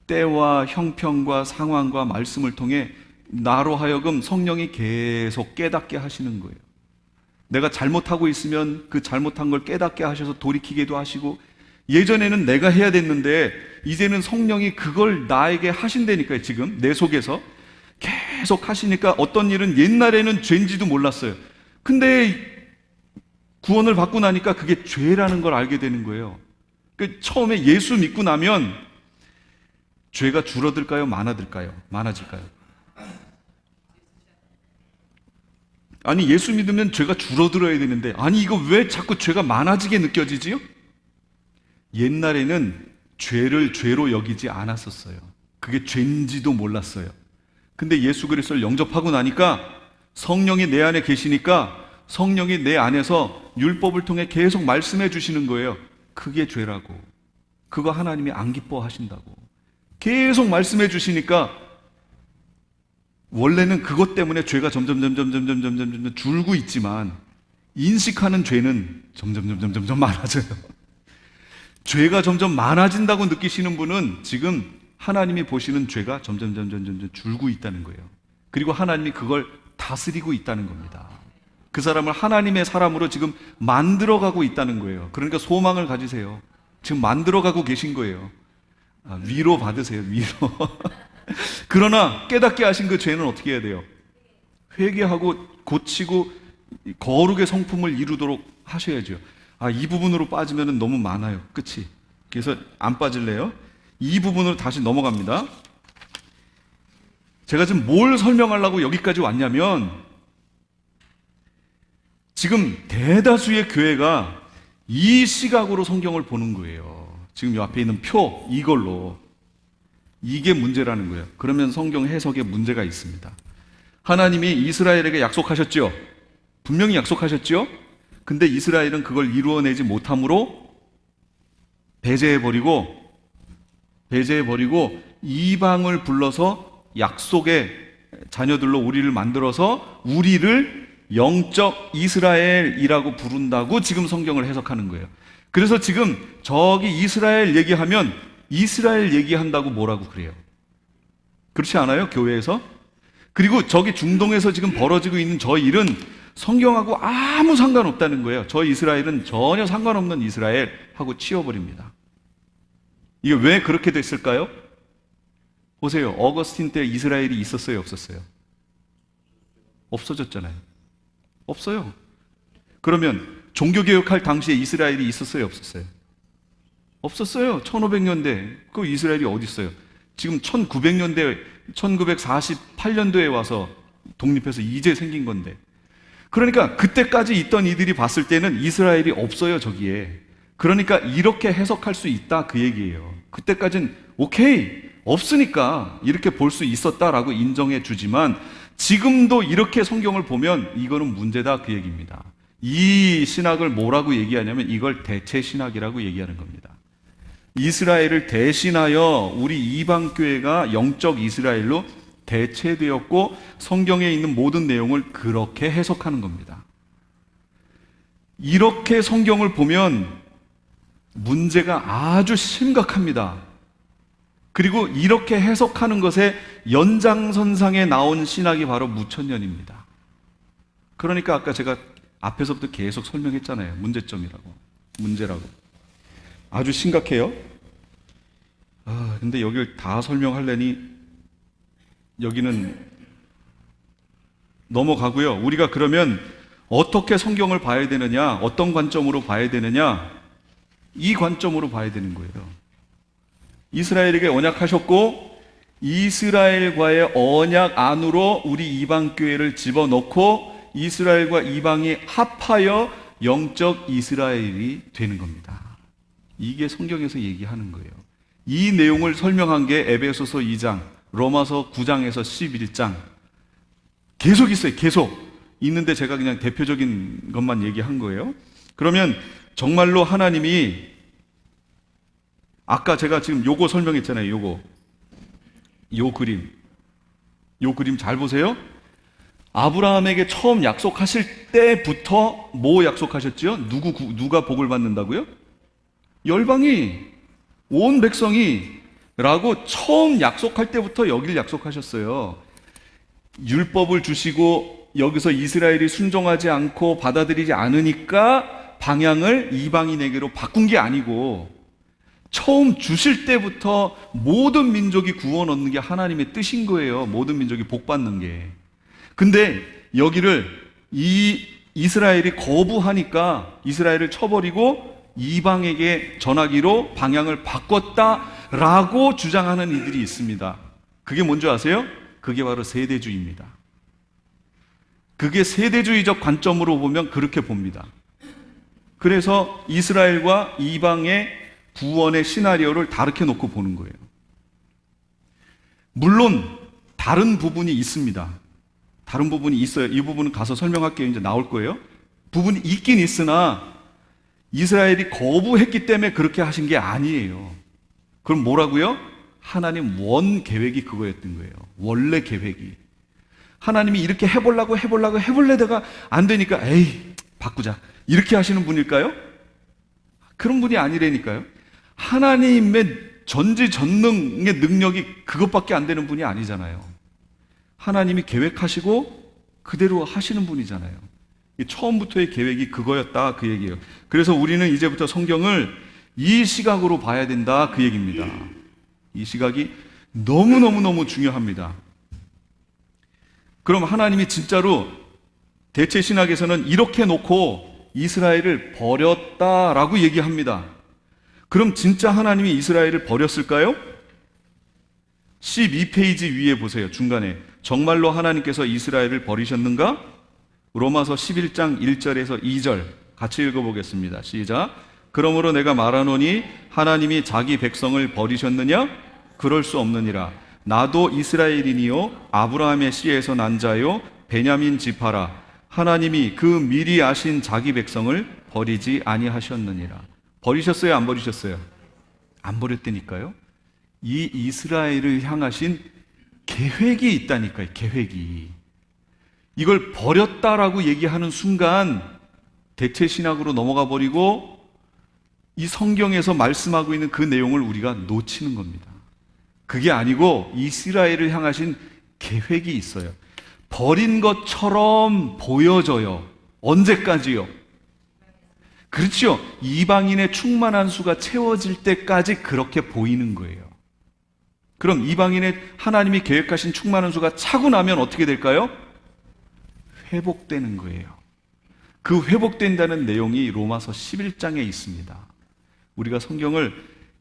때와 형편과 상황과 말씀을 통해 나로 하여금 성령이 계속 깨닫게 하시는 거예요. 내가 잘못하고 있으면 그 잘못한 걸 깨닫게 하셔서 돌이키게도 하시고, 예전에는 내가 해야 됐는데 이제는 성령이 그걸 나에게 하신다니까요. 지금 내 속에서 계속 하시니까 어떤 일은 옛날에는 죄인지도 몰랐어요. 근데 구원을 받고 나니까 그게 죄라는 걸 알게 되는 거예요. 처음에 예수 믿고 나면 죄가 줄어들까요? 많아질까요? 아니, 예수 믿으면 죄가 줄어들어야 되는데, 아니 이거 왜 자꾸 죄가 많아지게 느껴지지요? 옛날에는 죄를 죄로 여기지 않았었어요. 그게 죄인지도 몰랐어요. 근데 예수 그리스도를 영접하고 나니까 성령이 내 안에 계시니까 성령이 내 안에서 율법을 통해 계속 말씀해 주시는 거예요. 그게 죄라고. 그거 하나님이 안 기뻐하신다고. 계속 말씀해 주시니까 원래는 그것 때문에 죄가 점점 줄고 있지만 인식하는 죄는 점점 많아져요. 죄가 점점 많아진다고 느끼시는 분은 지금 하나님이 보시는 죄가 점점 줄고 있다는 거예요. 그리고 하나님이 그걸 다스리고 있다는 겁니다. 그 사람을 하나님의 사람으로 지금 만들어가고 있다는 거예요. 그러니까 소망을 가지세요. 지금 만들어가고 계신 거예요. 위로 받으세요. 위로. 그러나 깨닫게 하신 그 죄는 어떻게 해야 돼요? 회개하고 고치고 거룩의 성품을 이루도록 하셔야죠. 이 부분으로 빠지면 너무 많아요. 그치? 그래서 안 빠질래요? 이 부분으로 다시 넘어갑니다. 제가 지금 뭘 설명하려고 여기까지 왔냐면, 지금 대다수의 교회가 이 시각으로 성경을 보는 거예요. 지금 이 앞에 있는 표, 이걸로. 이게 문제라는 거예요. 그러면 성경 해석에 문제가 있습니다. 하나님이 이스라엘에게 약속하셨죠? 분명히 약속하셨죠? 근데 이스라엘은 그걸 이루어내지 못함으로 배제해버리고 이방을 불러서 약속의 자녀들로 우리를 만들어서 우리를 영적 이스라엘이라고 부른다고 지금 성경을 해석하는 거예요. 그래서 지금 저기 이스라엘 얘기하면 이스라엘 얘기한다고 뭐라고 그래요? 그렇지 않아요? 교회에서? 그리고 저기 중동에서 지금 벌어지고 있는 저 일은 성경하고 아무 상관없다는 거예요. 저 이스라엘은 전혀 상관없는 이스라엘하고 치워버립니다. 이게 왜 그렇게 됐을까요? 보세요. 어거스틴 때 이스라엘이 있었어요? 없었어요? 없어졌잖아요. 없어요. 그러면 종교개혁할 당시에 이스라엘이 있었어요? 없었어요? 없었어요. 1500년대. 그 이스라엘이 어디 있어요? 지금 1900년대, 1948년도에 와서 독립해서 이제 생긴 건데. 그러니까 그때까지 있던 이들이 봤을 때는 이스라엘이 없어요, 저기에. 그러니까 이렇게 해석할 수 있다, 그 얘기예요. 그때까지는 오케이, 없으니까 이렇게 볼 수 있었다라고 인정해 주지만 지금도 이렇게 성경을 보면 이거는 문제다, 그 얘기입니다. 이 신학을 뭐라고 얘기하냐면 이걸 대체 신학이라고 얘기하는 겁니다. 이스라엘을 대신하여 우리 이방교회가 영적 이스라엘로 대체되었고 성경에 있는 모든 내용을 그렇게 해석하는 겁니다. 이렇게 성경을 보면 문제가 아주 심각합니다. 그리고 이렇게 해석하는 것의 연장선상에 나온 신학이 바로 무천년입니다. 그러니까 아까 제가 앞에서부터 계속 설명했잖아요. 문제점이라고. 문제라고. 아주 심각해요. 근데 여기를 다 설명하려니 여기는 넘어가고요. 우리가 그러면 어떻게 성경을 봐야 되느냐, 어떤 관점으로 봐야 되느냐, 이 관점으로 봐야 되는 거예요. 이스라엘에게 언약하셨고 이스라엘과의 언약 안으로 우리 이방교회를 집어넣고 이스라엘과 이방이 합하여 영적 이스라엘이 되는 겁니다. 이게 성경에서 얘기하는 거예요. 이 내용을 설명한 게 에베소서 2장, 로마서 9장에서 11장 계속 있어요. 계속 있는데 제가 그냥 대표적인 것만 얘기한 거예요. 그러면 정말로 하나님이 아까 제가 지금 요거 설명했잖아요. 요 그림 잘 보세요. 아브라함에게 처음 약속하실 때부터 뭐 약속하셨죠? 누가 복을 받는다고요? 열방이, 온 백성이 라고 처음 약속할 때부터 여기를 약속하셨어요. 율법을 주시고 여기서 이스라엘이 순종하지 않고 받아들이지 않으니까 방향을 이방인에게로 바꾼 게 아니고 처음 주실 때부터 모든 민족이 구원 얻는 게 하나님의 뜻인 거예요. 모든 민족이 복 받는 게. 근데 여기를 이 이스라엘이 거부하니까 이스라엘을 쳐버리고 이방에게 전하기로 방향을 바꿨다라고 주장하는 이들이 있습니다. 그게 뭔지 아세요? 그게 바로 세대주의입니다. 그게 세대주의적 관점으로 보면 그렇게 봅니다. 그래서 이스라엘과 이방의 구원의 시나리오를 다르게 놓고 보는 거예요. 물론 다른 부분이 있습니다. 다른 부분이 있어요. 이 부분은 가서 설명할게요. 이제 나올 거예요. 부분이 있긴 있으나 이스라엘이 거부했기 때문에 그렇게 하신 게 아니에요. 그럼 뭐라고요? 하나님 원 계획이 그거였던 거예요. 원래 계획이. 하나님이 이렇게 해보려다가 안 되니까 에이 바꾸자 이렇게 하시는 분일까요? 그런 분이 아니라니까요. 하나님의 전지전능의 능력이 그것밖에 안 되는 분이 아니잖아요. 하나님이 계획하시고 그대로 하시는 분이잖아요. 처음부터의 계획이 그거였다, 그 얘기예요. 그래서 우리는 이제부터 성경을 이 시각으로 봐야 된다, 그 얘기입니다. 이 시각이 너무너무 중요합니다. 그럼 하나님이 진짜로 대체 신학에서는 이렇게 놓고 이스라엘을 버렸다라고 얘기합니다. 그럼 진짜 하나님이 이스라엘을 버렸을까요? 12페이지 위에 보세요. 중간에 정말로 하나님께서 이스라엘을 버리셨는가? 로마서 11장 1절에서 2절 같이 읽어보겠습니다. 시작. 그러므로 내가 말하노니 하나님이 자기 백성을 버리셨느냐? 그럴 수 없느니라. 나도 이스라엘이니요 아브라함의 씨에서 난 자요 베냐민 지파라. 하나님이 그 미리 아신 자기 백성을 버리지 아니하셨느니라. 버리셨어요? 안 버리셨어요? 안 버렸다니까요. 이 이스라엘을 향하신 계획이 있다니까요. 계획이. 이걸 버렸다라고 얘기하는 순간 대체 신학으로 넘어가 버리고 이 성경에서 말씀하고 있는 그 내용을 우리가 놓치는 겁니다. 그게 아니고 이스라엘을 향하신 계획이 있어요. 버린 것처럼 보여져요. 언제까지요? 그렇죠. 이방인의 충만한 수가 채워질 때까지 그렇게 보이는 거예요. 그럼 이방인의 하나님이 계획하신 충만한 수가 차고 나면 어떻게 될까요? 회복되는 거예요. 그 회복된다는 내용이 로마서 11장에 있습니다. 우리가 성경을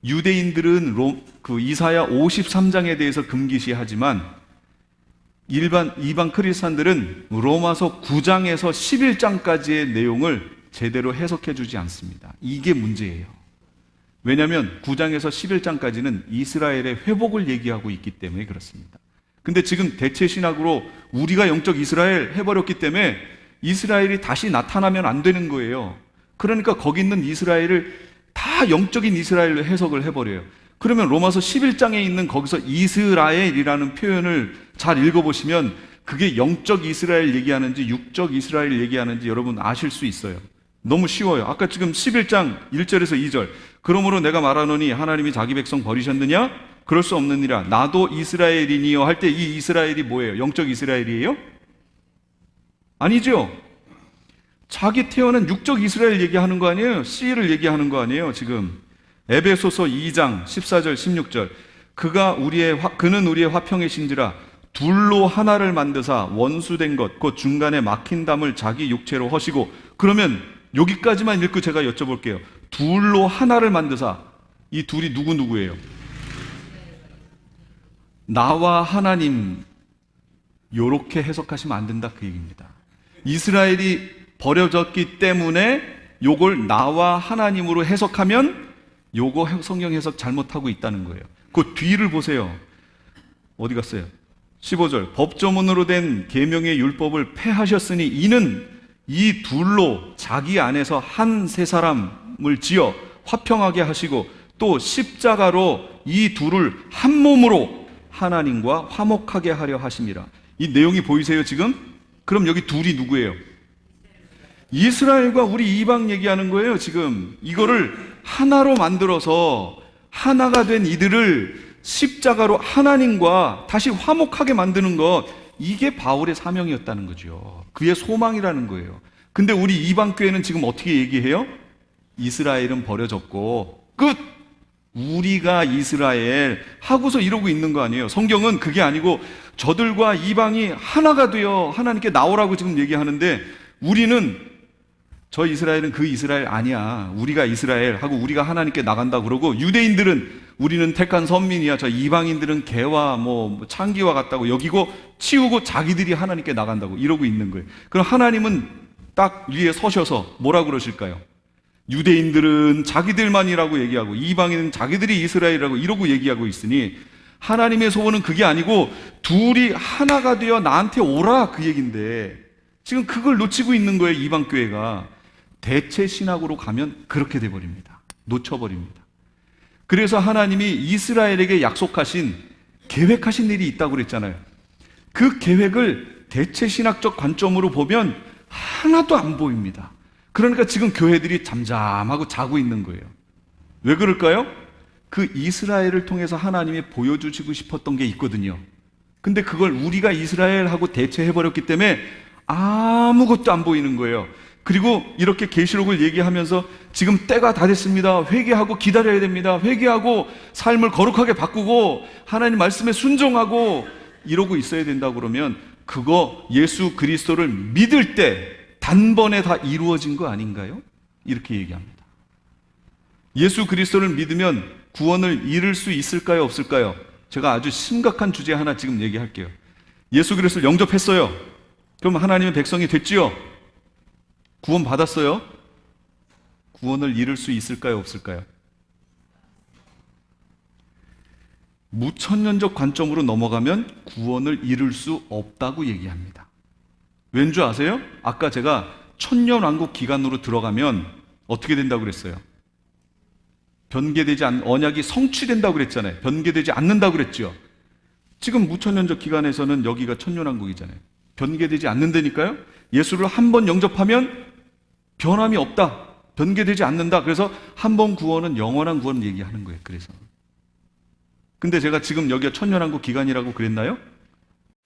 유대인들은 이사야 53장에 대해서 금기시하지만 이방 크리스찬들은 로마서 9장에서 11장까지의 내용을 제대로 해석해 주지 않습니다. 이게 문제예요. 왜냐하면 9장에서 11장까지는 이스라엘의 회복을 얘기하고 있기 때문에 그렇습니다. 근데 지금 대체 신학으로 우리가 영적 이스라엘 해버렸기 때문에 이스라엘이 다시 나타나면 안 되는 거예요. 그러니까 거기 있는 이스라엘을 다 영적인 이스라엘로 해석을 해버려요. 그러면 로마서 11장에 있는 거기서 이스라엘이라는 표현을 잘 읽어보시면 그게 영적 이스라엘 얘기하는지 육적 이스라엘 얘기하는지 여러분 아실 수 있어요. 너무 쉬워요. 아까 지금 11장 1절에서 2절 그러므로 내가 말하노니 하나님이 자기 백성 버리셨느냐? 그럴 수 없느니라. 나도 이스라엘이니요 할 때 이 이스라엘이 뭐예요? 영적 이스라엘이에요? 아니죠. 자기 태어난 육적 이스라엘 얘기하는 거 아니에요? 씨를 얘기하는 거 아니에요? 지금 에베소서 2장 14절 16절 그는 우리의 화평의 신지라 둘로 하나를 만드사 원수된 것 곧 중간에 막힌 담을 자기 육체로 허시고. 그러면 여기까지만 읽고 제가 여쭤볼게요. 둘로 하나를 만드사, 이 둘이 누구예요? 나와 하나님, 요렇게 해석하시면 안 된다 그 얘기입니다. 이스라엘이 버려졌기 때문에 요걸 나와 하나님으로 해석하면 요거 성경 해석 잘못하고 있다는 거예요. 그 뒤를 보세요. 어디 갔어요? 15절 법조문으로 된 계명의 율법을 폐하셨으니 이는 이 둘로 자기 안에서 한 세 사람을 지어 화평하게 하시고 또 십자가로 이 둘을 한 몸으로 하나님과 화목하게 하려 하심이라. 이 내용이 보이세요 지금? 그럼 여기 둘이 누구예요? 이스라엘과 우리 이방 얘기하는 거예요 지금. 이거를 하나로 만들어서 하나가 된 이들을 십자가로 하나님과 다시 화목하게 만드는 것, 이게 바울의 사명이었다는 거죠. 그의 소망이라는 거예요. 근데 우리 이방 교회는 지금 어떻게 얘기해요? 이스라엘은 버려졌고 끝! 우리가 이스라엘 하고서 이러고 있는 거 아니에요. 성경은 그게 아니고 저들과 이방이 하나가 되어 하나님께 나오라고 지금 얘기하는데, 우리는 저 이스라엘은 그 이스라엘 아니야, 우리가 이스라엘 하고 우리가 하나님께 나간다 그러고, 유대인들은 우리는 택한 선민이야, 저 이방인들은 개와 창기와 같다고 여기고 치우고 자기들이 하나님께 나간다고 이러고 있는 거예요. 그럼 하나님은 딱 위에 서셔서 뭐라 그러실까요? 유대인들은 자기들만이라고 얘기하고 이방인은 자기들이 이스라엘이라고 이러고 얘기하고 있으니, 하나님의 소원은 그게 아니고 둘이 하나가 되어 나한테 오라 그 얘기인데, 지금 그걸 놓치고 있는 거예요 이방 교회가. 대체 신학으로 가면 그렇게 돼버립니다. 놓쳐버립니다. 그래서 하나님이 이스라엘에게 약속하신, 계획하신 일이 있다고 그랬잖아요. 그 계획을 대체 신학적 관점으로 보면 하나도 안 보입니다. 그러니까 지금 교회들이 잠잠하고 자고 있는 거예요. 왜 그럴까요? 그 이스라엘을 통해서 하나님이 보여주시고 싶었던 게 있거든요. 근데 그걸 우리가 이스라엘하고 대체해버렸기 때문에 아무것도 안 보이는 거예요. 그리고 이렇게 계시록을 얘기하면서 지금 때가 다 됐습니다, 회개하고 기다려야 됩니다, 회개하고 삶을 거룩하게 바꾸고 하나님 말씀에 순종하고 이러고 있어야 된다고 그러면, 그거 예수 그리스도를 믿을 때 단번에 다 이루어진 거 아닌가요? 이렇게 얘기합니다. 예수 그리스도를 믿으면 구원을 이룰 수 있을까요, 없을까요? 제가 아주 심각한 주제 하나 지금 얘기할게요. 예수 그리스도를 영접했어요. 그럼 하나님의 백성이 됐지요? 구원 받았어요? 구원을 이룰 수 있을까요, 없을까요? 무천년적 관점으로 넘어가면 구원을 이룰 수 없다고 얘기합니다. 왠 줄 아세요? 아까 제가 천년왕국 기간으로 들어가면 어떻게 된다고 그랬어요? 언약이 성취된다고 그랬잖아요. 변개되지 않는다고 그랬죠. 지금 무천년적 기간에서는 여기가 천년왕국이잖아요. 변개되지 않는다니까요. 예수를 한 번 영접하면 변함이 없다, 변개되지 않는다. 그래서 한 번 구원은 영원한 구원을 얘기하는 거예요. 그래서 근데 제가 지금 여기가 천년왕국 기간이라고 그랬나요?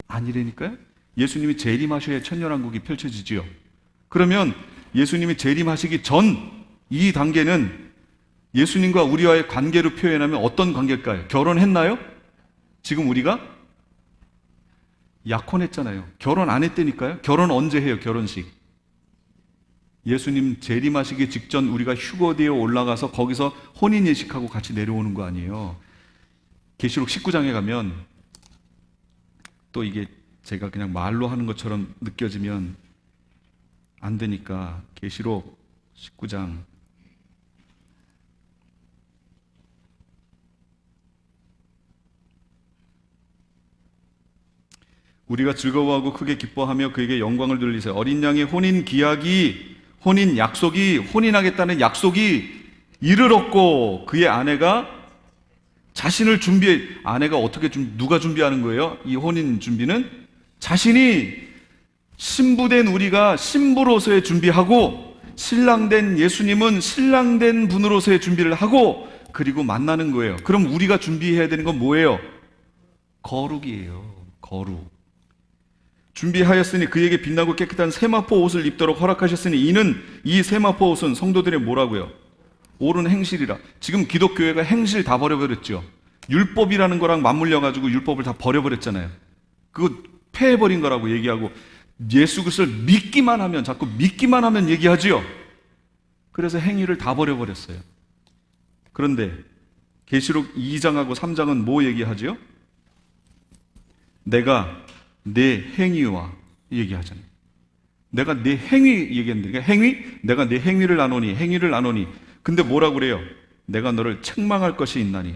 아니라니까요. 예수님이 재림하셔야 천년왕국이 펼쳐지지요. 그러면 예수님이 재림하시기 전 이 단계는 예수님과 우리와의 관계로 표현하면 어떤 관계일까요? 결혼했나요? 지금 우리가 약혼했잖아요. 결혼 안 했다니까요. 결혼 언제 해요? 결혼식. 예수님 재림하시기 직전 우리가 휴거되어 올라가서 거기서 혼인 예식하고 같이 내려오는 거 아니에요. 계시록 19장에 가면 또 이게 제가 그냥 말로 하는 것처럼 느껴지면 안 되니까 계시록 19장 우리가 즐거워하고 크게 기뻐하며 그에게 영광을 돌리세요. 어린 양의 혼인 기약이, 혼인 약속이, 혼인하겠다는 약속이 이를 얻고 그의 아내가 자신을 준비해. 아내가 어떻게 누가 준비하는 거예요? 이 혼인 준비는 자신이 신부된 우리가 신부로서의 준비하고, 신랑된 예수님은 신랑된 분으로서의 준비를 하고, 그리고 만나는 거예요. 그럼 우리가 준비해야 되는 건 뭐예요? 거룩이에요. 거룩. 준비하였으니 그에게 빛나고 깨끗한 세마포 옷을 입도록 허락하셨으니 이는, 이 세마포 옷은 성도들의 뭐라고요? 옳은 행실이라. 지금 기독교회가 행실 다 버려버렸죠. 율법이라는 거랑 맞물려가지고 율법을 다 버려버렸잖아요. 그거 폐해버린 거라고 얘기하고, 예수 그리스도를 믿기만 하면, 자꾸 믿기만 하면 얘기하지요. 그래서 행위를 다 버려버렸어요. 그런데 계시록 2장하고 3장은 뭐 얘기하지요? 내가 내 행위와 얘기하잖아요. 내가 내 행위 얘기했는데, 행위? 내가 내 행위를 나누니, 행위를 나누니. 근데 뭐라고 그래요? 내가 너를 책망할 것이 있나니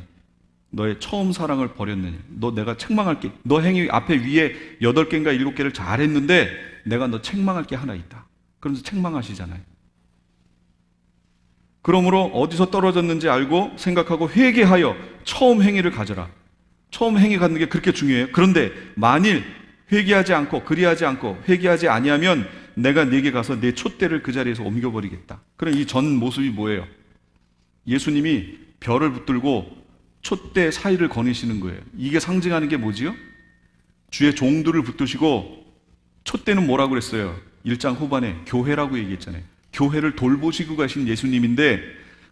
너의 처음 사랑을 버렸느니. 너 내가 책망할게. 너 행위 앞에 위에 8개인가 7개를 잘했는데 내가 너 책망할 게 하나 있다. 그러면서 책망하시잖아요. 그러므로 어디서 떨어졌는지 알고 생각하고 회개하여 처음 행위를 가져라. 처음 행위 갖는 게 그렇게 중요해요. 그런데 만일 회개하지 않고, 그리하지 않고 회개하지 아니하면 내가 네게 가서 내 촛대를 그 자리에서 옮겨버리겠다. 그럼 이 전 모습이 뭐예요? 예수님이 별을 붙들고 촛대 사이를 거니시는 거예요. 이게 상징하는 게 뭐지요? 주의 종들을 붙드시고, 촛대는 뭐라고 그랬어요? 1장 후반에 교회라고 얘기했잖아요. 교회를 돌보시고 가신 예수님인데,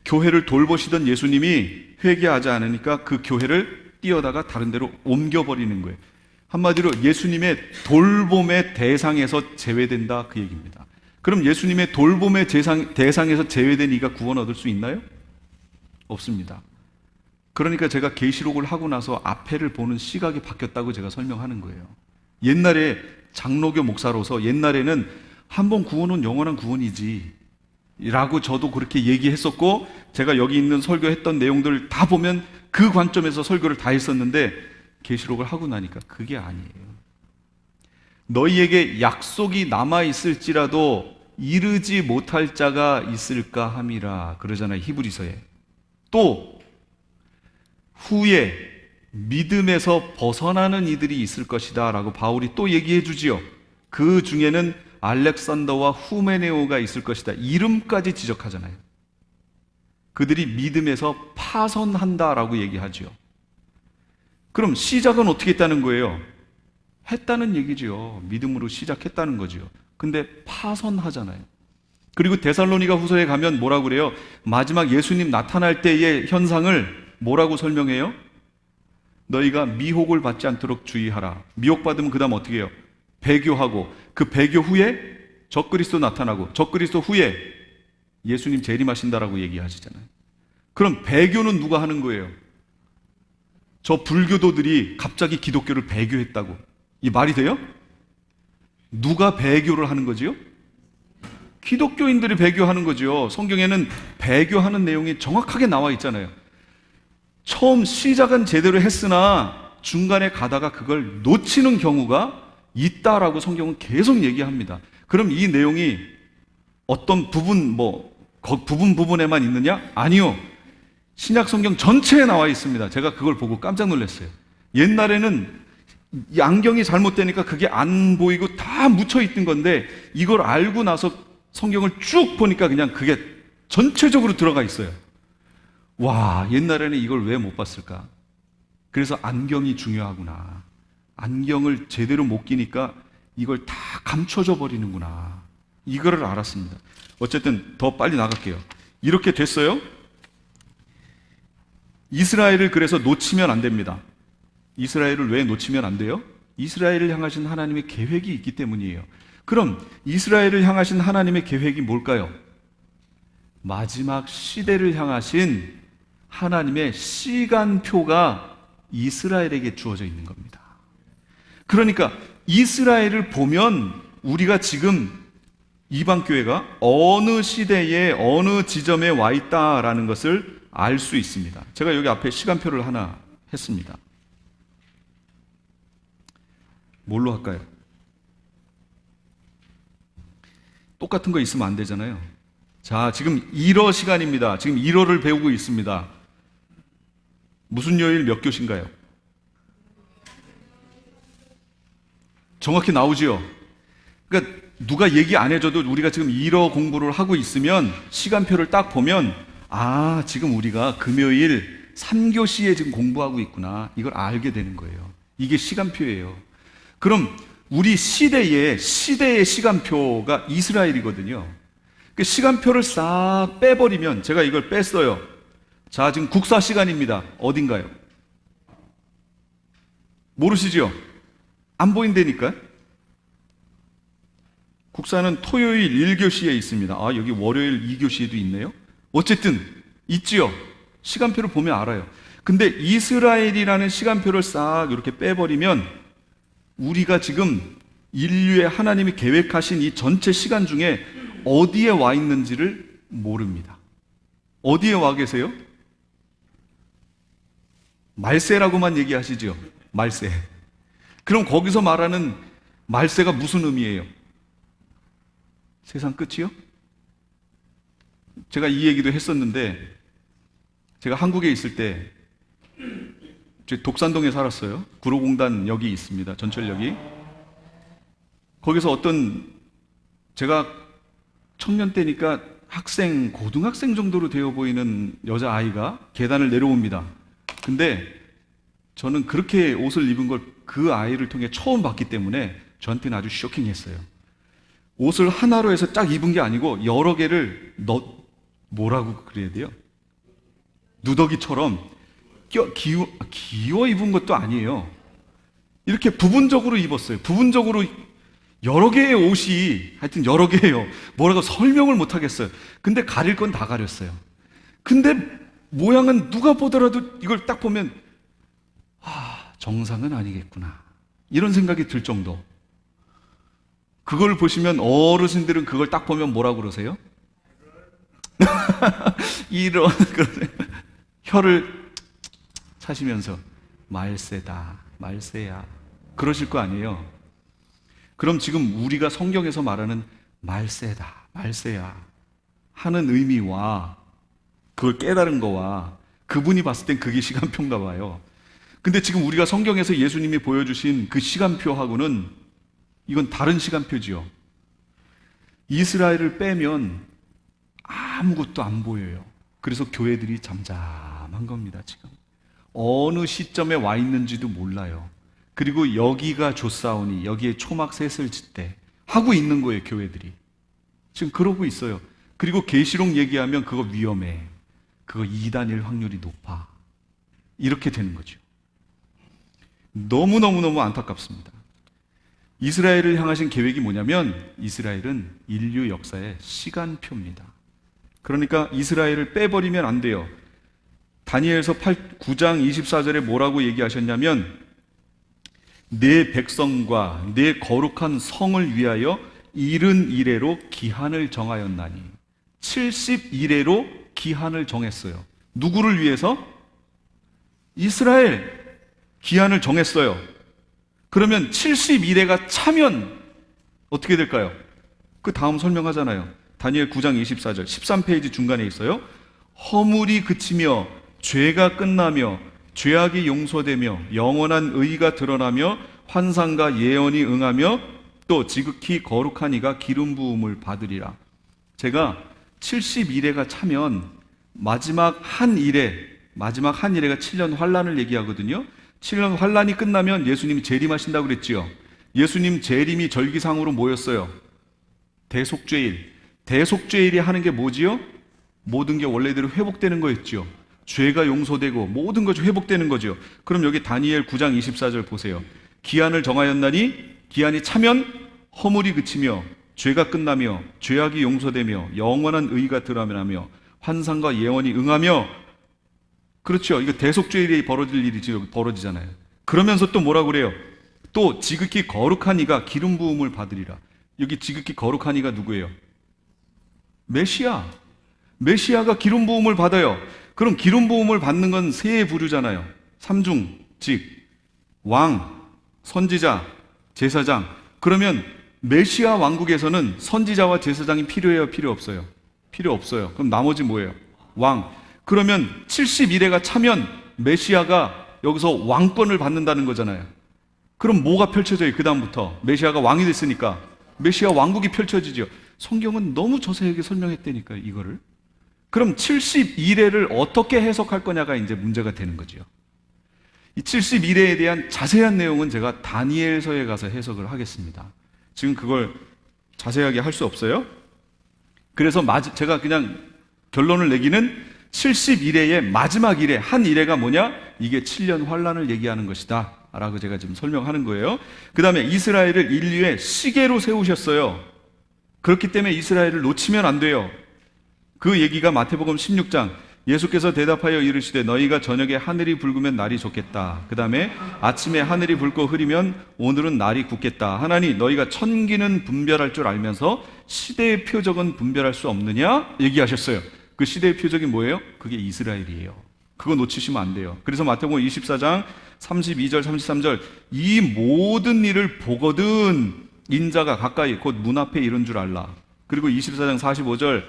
교회를 돌보시던 예수님이 회개하지 않으니까 그 교회를 띄어다가 다른 데로 옮겨버리는 거예요. 한마디로 예수님의 돌봄의 대상에서 제외된다, 그 얘기입니다. 그럼 예수님의 돌봄의 대상에서 제외된 이가 구원 얻을 수 있나요? 없습니다. 그러니까 제가 계시록을 하고 나서 앞에를 보는 시각이 바뀌었다고 제가 설명하는 거예요. 옛날에 장로교 목사로서 옛날에는 한 번 구원은 영원한 구원이지 라고 저도 그렇게 얘기했었고, 제가 여기 있는 설교했던 내용들을 다 보면 그 관점에서 설교를 다 했었는데, 계시록을 하고 나니까 그게 아니에요. 너희에게 약속이 남아있을지라도 이르지 못할 자가 있을까 함이라 그러잖아요, 히브리서에. 또 후에 믿음에서 벗어나는 이들이 있을 것이다 라고 바울이 또 얘기해 주지요. 그 중에는 알렉산더와 후메네오가 있을 것이다. 이름까지 지적하잖아요. 그들이 믿음에서 파선한다라고 얘기하죠. 그럼 시작은 어떻게 했다는 거예요? 했다는 얘기죠. 믿음으로 시작했다는 거죠. 근데 파선하잖아요. 그리고 데살로니가 후서에 가면 뭐라고 그래요? 마지막 예수님 나타날 때의 현상을 뭐라고 설명해요? 너희가 미혹을 받지 않도록 주의하라. 미혹받으면 그 다음 어떻게 해요? 배교하고, 그 배교 후에 적그리스도 나타나고, 적그리스도 후에 예수님 재림하신다라고 얘기하시잖아요. 그럼 배교는 누가 하는 거예요? 저 불교도들이 갑자기 기독교를 배교했다고. 이 말이 돼요? 누가 배교를 하는 거지요? 기독교인들이 배교하는 거죠. 성경에는 배교하는 내용이 정확하게 나와 있잖아요. 처음 시작은 제대로 했으나 중간에 가다가 그걸 놓치는 경우가 있다라고 성경은 계속 얘기합니다. 그럼 이 내용이 어떤 부분에만 있느냐? 아니요. 신약 성경 전체에 나와 있습니다. 제가 그걸 보고 깜짝 놀랐어요. 옛날에는 이 안경이 잘못되니까 그게 안 보이고 다 묻혀 있던 건데, 이걸 알고 나서 성경을 쭉 보니까 그냥 그게 전체적으로 들어가 있어요. 와, 옛날에는 이걸 왜 못 봤을까? 그래서 안경이 중요하구나. 안경을 제대로 못 끼니까 이걸 다 감춰져 버리는구나. 이거를 알았습니다. 어쨌든 더 빨리 나갈게요. 이렇게 됐어요. 이스라엘을 그래서 놓치면 안 됩니다. 이스라엘을 왜 놓치면 안 돼요? 이스라엘을 향하신 하나님의 계획이 있기 때문이에요. 그럼 이스라엘을 향하신 하나님의 계획이 뭘까요? 마지막 시대를 향하신 하나님의 시간표가 이스라엘에게 주어져 있는 겁니다. 그러니까 이스라엘을 보면 우리가 지금 이방교회가 어느 시대에 어느 지점에 와 있다라는 것을 알 수 있습니다. 제가 여기 앞에 시간표를 하나 했습니다. 뭘로 할까요? 똑같은 거 있으면 안 되잖아요. 자, 지금 1어 시간입니다. 지금 1어를 배우고 있습니다. 무슨 요일 몇 교시인가요? 정확히 나오지요? 그러니까 누가 얘기 안 해줘도 우리가 지금 1어 공부를 하고 있으면 시간표를 딱 보면, 아, 지금 우리가 금요일 3교시에 지금 공부하고 있구나. 이걸 알게 되는 거예요. 이게 시간표예요. 그럼 우리 시대의 시간표가 이스라엘이거든요. 그 시간표를 싹 빼버리면, 제가 이걸 뺐어요. 자, 지금 국사 시간입니다. 어딘가요? 모르시죠? 안 보인다니까요? 국사는 토요일 1교시에 있습니다. 아, 여기 월요일 2교시에도 있네요? 어쨌든 있지요. 시간표를 보면 알아요. 근데 이스라엘이라는 시간표를 싹 이렇게 빼버리면 우리가 지금 인류의 하나님이 계획하신 이 전체 시간 중에 어디에 와 있는지를 모릅니다. 어디에 와 계세요? 말세라고만 얘기하시죠. 말세. 그럼 거기서 말하는 말세가 무슨 의미예요? 세상 끝이요? 제가 이 얘기도 했었는데, 제가 한국에 있을 때 독산동에 살았어요. 구로공단역이 있습니다. 전철역이. 거기서 어떤, 제가 청년 때니까 고등학생 정도로 되어 보이는 여자아이가 계단을 내려옵니다. 근데 저는 그렇게 옷을 입은 걸 그 아이를 통해 처음 봤기 때문에 저한테는 아주 쇼킹했어요. 옷을 하나로 해서 딱 입은 게 아니고 여러 개를 뭐라고 그래야 돼요? 누더기처럼 기워 입은 것도 아니에요. 이렇게 부분적으로 입었어요. 부분적으로 여러 개의 옷이, 하여튼 여러 개예요. 뭐라고 설명을 못 하겠어요. 근데 가릴 건 다 가렸어요. 근데 모양은 누가 보더라도 이걸 딱 보면, 정상은 아니겠구나, 이런 생각이 들 정도. 그걸 보시면 어르신들은 그걸 딱 보면 뭐라고 그러세요? 이런 혀를 차시면서 말세다, 말세야, 그러실 거 아니에요. 그럼 지금 우리가 성경에서 말하는 말세다, 말세야 하는 의미와 그걸 깨달은 거와 그분이 봤을 땐 그게 시간표인가 봐요. 근데 지금 우리가 성경에서 예수님이 보여주신 그 시간표하고는 이건 다른 시간표지요. 이스라엘을 빼면 아무것도 안 보여요. 그래서 교회들이 잠잠한 겁니다. 지금 어느 시점에 와 있는지도 몰라요. 그리고 여기가 좋사오니 여기에 초막셋을 짓되 하고 있는 거예요. 교회들이 지금 그러고 있어요. 그리고 계시록 얘기하면 그거 위험해, 그거 이단일 확률이 높아, 이렇게 되는 거죠. 너무너무 안타깝습니다. 이스라엘을 향하신 계획이 뭐냐면, 이스라엘은 인류 역사의 시간표입니다. 그러니까 이스라엘을 빼버리면 안 돼요. 다니엘서 9장 24절에 뭐라고 얘기하셨냐면, 내 백성과 내 거룩한 성을 위하여 70일에로 기한을 정하였나니. 70일에로 기한을 정했어요. 누구를 위해서? 이스라엘. 기한을 정했어요. 그러면 71회가 차면 어떻게 될까요? 그 다음 설명하잖아요. 다니엘 9장 24절 13페이지 중간에 있어요. 허물이 그치며 죄가 끝나며 죄악이 용서되며 영원한 의가 드러나며 환상과 예언이 응하며 또 지극히 거룩한 이가 기름 부음을 받으리라. 제가 71회가 차면 마지막 한 일회가 7년 환란을 얘기하거든요. 7년 환란이 끝나면 예수님이 재림하신다고 그랬지요. 예수님 재림이 절기상으로 뭐였어요? 대속죄일. 대속죄일이 하는 게 뭐지요? 모든 게 원래대로 회복되는 거였죠. 죄가 용서되고 모든 것이 회복되는 거죠. 그럼 여기 다니엘 9장 24절 보세요. 기한을 정하였나니 기한이 차면 허물이 그치며 죄가 끝나며 죄악이 용서되며 영원한 의가 드러나며 환상과 예언이 응하며. 그렇죠. 이거 대속죄일이 벌어질 일이 지금 벌어지잖아요. 그러면서 또 뭐라고 그래요? 또 지극히 거룩한 이가 기름 부음을 받으리라. 여기 지극히 거룩한 이가 누구예요? 메시아. 메시아가 기름 부음을 받아요. 그럼 기름 부음을 받는 건 세 부류잖아요. 삼중, 즉 왕, 선지자, 제사장. 그러면 메시아 왕국에서는 선지자와 제사장이 필요해요, 필요 없어요? 필요 없어요. 그럼 나머지 뭐예요? 왕. 그러면 71회가 차면 메시아가 여기서 왕권을 받는다는 거잖아요. 그럼 뭐가 펼쳐져요? 그 다음부터 메시아가 왕이 됐으니까 메시아 왕국이 펼쳐지죠. 성경은 너무 자세하게 설명했다니까요, 이거를. 그럼 71회를 어떻게 해석할 거냐가 이제 문제가 되는 거죠. 이 71회에 대한 자세한 내용은 제가 다니엘서에 가서 해석을 하겠습니다. 지금 그걸 자세하게 할 수 없어요. 그래서 제가 그냥 결론을 내기는 71회의 마지막 일회, 한 일회가 뭐냐? 이게 7년 환란을 얘기하는 것이다 라고 제가 지금 설명하는 거예요. 그 다음에 이스라엘을 인류의 시계로 세우셨어요. 그렇기 때문에 이스라엘을 놓치면 안 돼요. 그 얘기가 마태복음 16장, 예수께서 대답하여 이르시되 너희가 저녁에 하늘이 붉으면 날이 좋겠다. 그 다음에 아침에 하늘이 붉고 흐리면 오늘은 날이 굳겠다 하나니 너희가 천기는 분별할 줄 알면서 시대의 표적은 분별할 수 없느냐 얘기하셨어요. 그 시대의 표적이 뭐예요? 그게 이스라엘이에요. 그거 놓치시면 안 돼요. 그래서 마태복음 24장 32절 33절 이 모든 일을 보거든 인자가 가까이 곧 문 앞에 이른 줄 알라. 그리고 24장 45절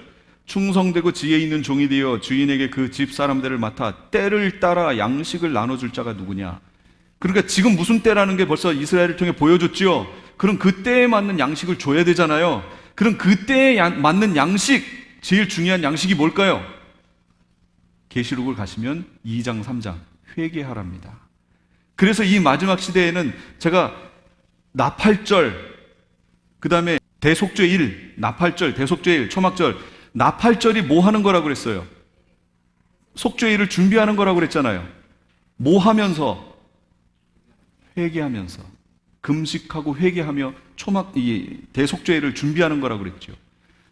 충성되고 지혜 있는 종이 되어 주인에게 그 집 사람들을 맡아 때를 따라 양식을 나눠줄 자가 누구냐. 그러니까 지금 무슨 때라는 게 벌써 이스라엘을 통해 보여줬죠. 그럼 그 때에 맞는 양식을 줘야 되잖아요. 그럼 그 때에 맞는 양식, 제일 중요한 양식이 뭘까요? 계시록을 가시면 2장 3장 회개하랍니다. 그래서 이 마지막 시대에는 제가 나팔절, 그 다음에 대속죄일, 나팔절, 대속죄일, 초막절, 나팔절이 뭐 하는 거라고 그랬어요? 속죄일을 준비하는 거라고 그랬잖아요. 뭐 하면서? 회개하면서. 금식하고 회개하며 대속죄일을 준비하는 거라고 그랬죠.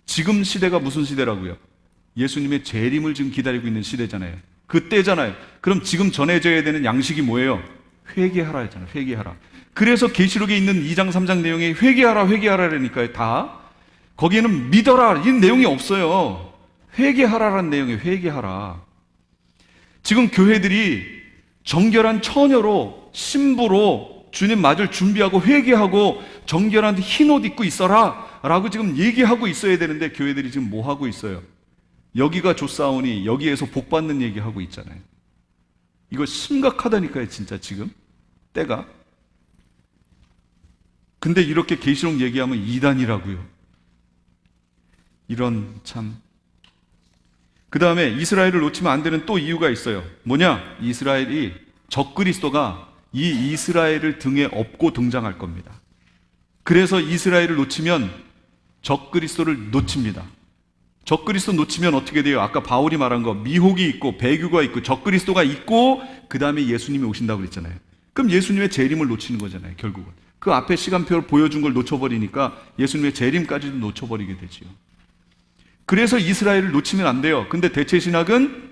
지금 시대가 무슨 시대라고요? 예수님의 재림을 지금 기다리고 있는 시대잖아요. 그때잖아요. 그럼 지금 전해져야 되는 양식이 뭐예요? 회개하라 했잖아요. 회개하라. 그래서 계시록에 있는 2장 3장 내용에 회개하라라니까요. 다 거기에는 믿어라 이 내용이 없어요. 회개하라라는 내용이 회개하라. 지금 교회들이 정결한 처녀로 신부로 주님 맞을 준비하고 회개하고 정결한 흰 옷 입고 있어라 라고 지금 얘기하고 있어야 되는데 교회들이 지금 뭐 하고 있어요? 여기가 좋사오니 여기에서 복 받는 얘기하고 있잖아요. 이거 심각하다니까요. 진짜 지금 때가. 근데 이렇게 계시록 얘기하면 이단이라고요. 이런 참. 그 다음에 이스라엘을 놓치면 안 되는 또 이유가 있어요. 뭐냐? 이스라엘이 적그리스도가 이 이스라엘을 등에 업고 등장할 겁니다. 그래서 이스라엘을 놓치면 적그리스도를 놓칩니다. 적그리스도 놓치면 어떻게 돼요? 아까 바울이 말한 거 미혹이 있고 배교가 있고 적그리스도가 있고 그 다음에 예수님이 오신다고 그랬잖아요. 그럼 예수님의 재림을 놓치는 거잖아요. 결국은 그 앞에 시간표를 보여준 걸 놓쳐버리니까 예수님의 재림까지도 놓쳐버리게 되지요. 그래서 이스라엘을 놓치면 안 돼요. 근데 대체 신학은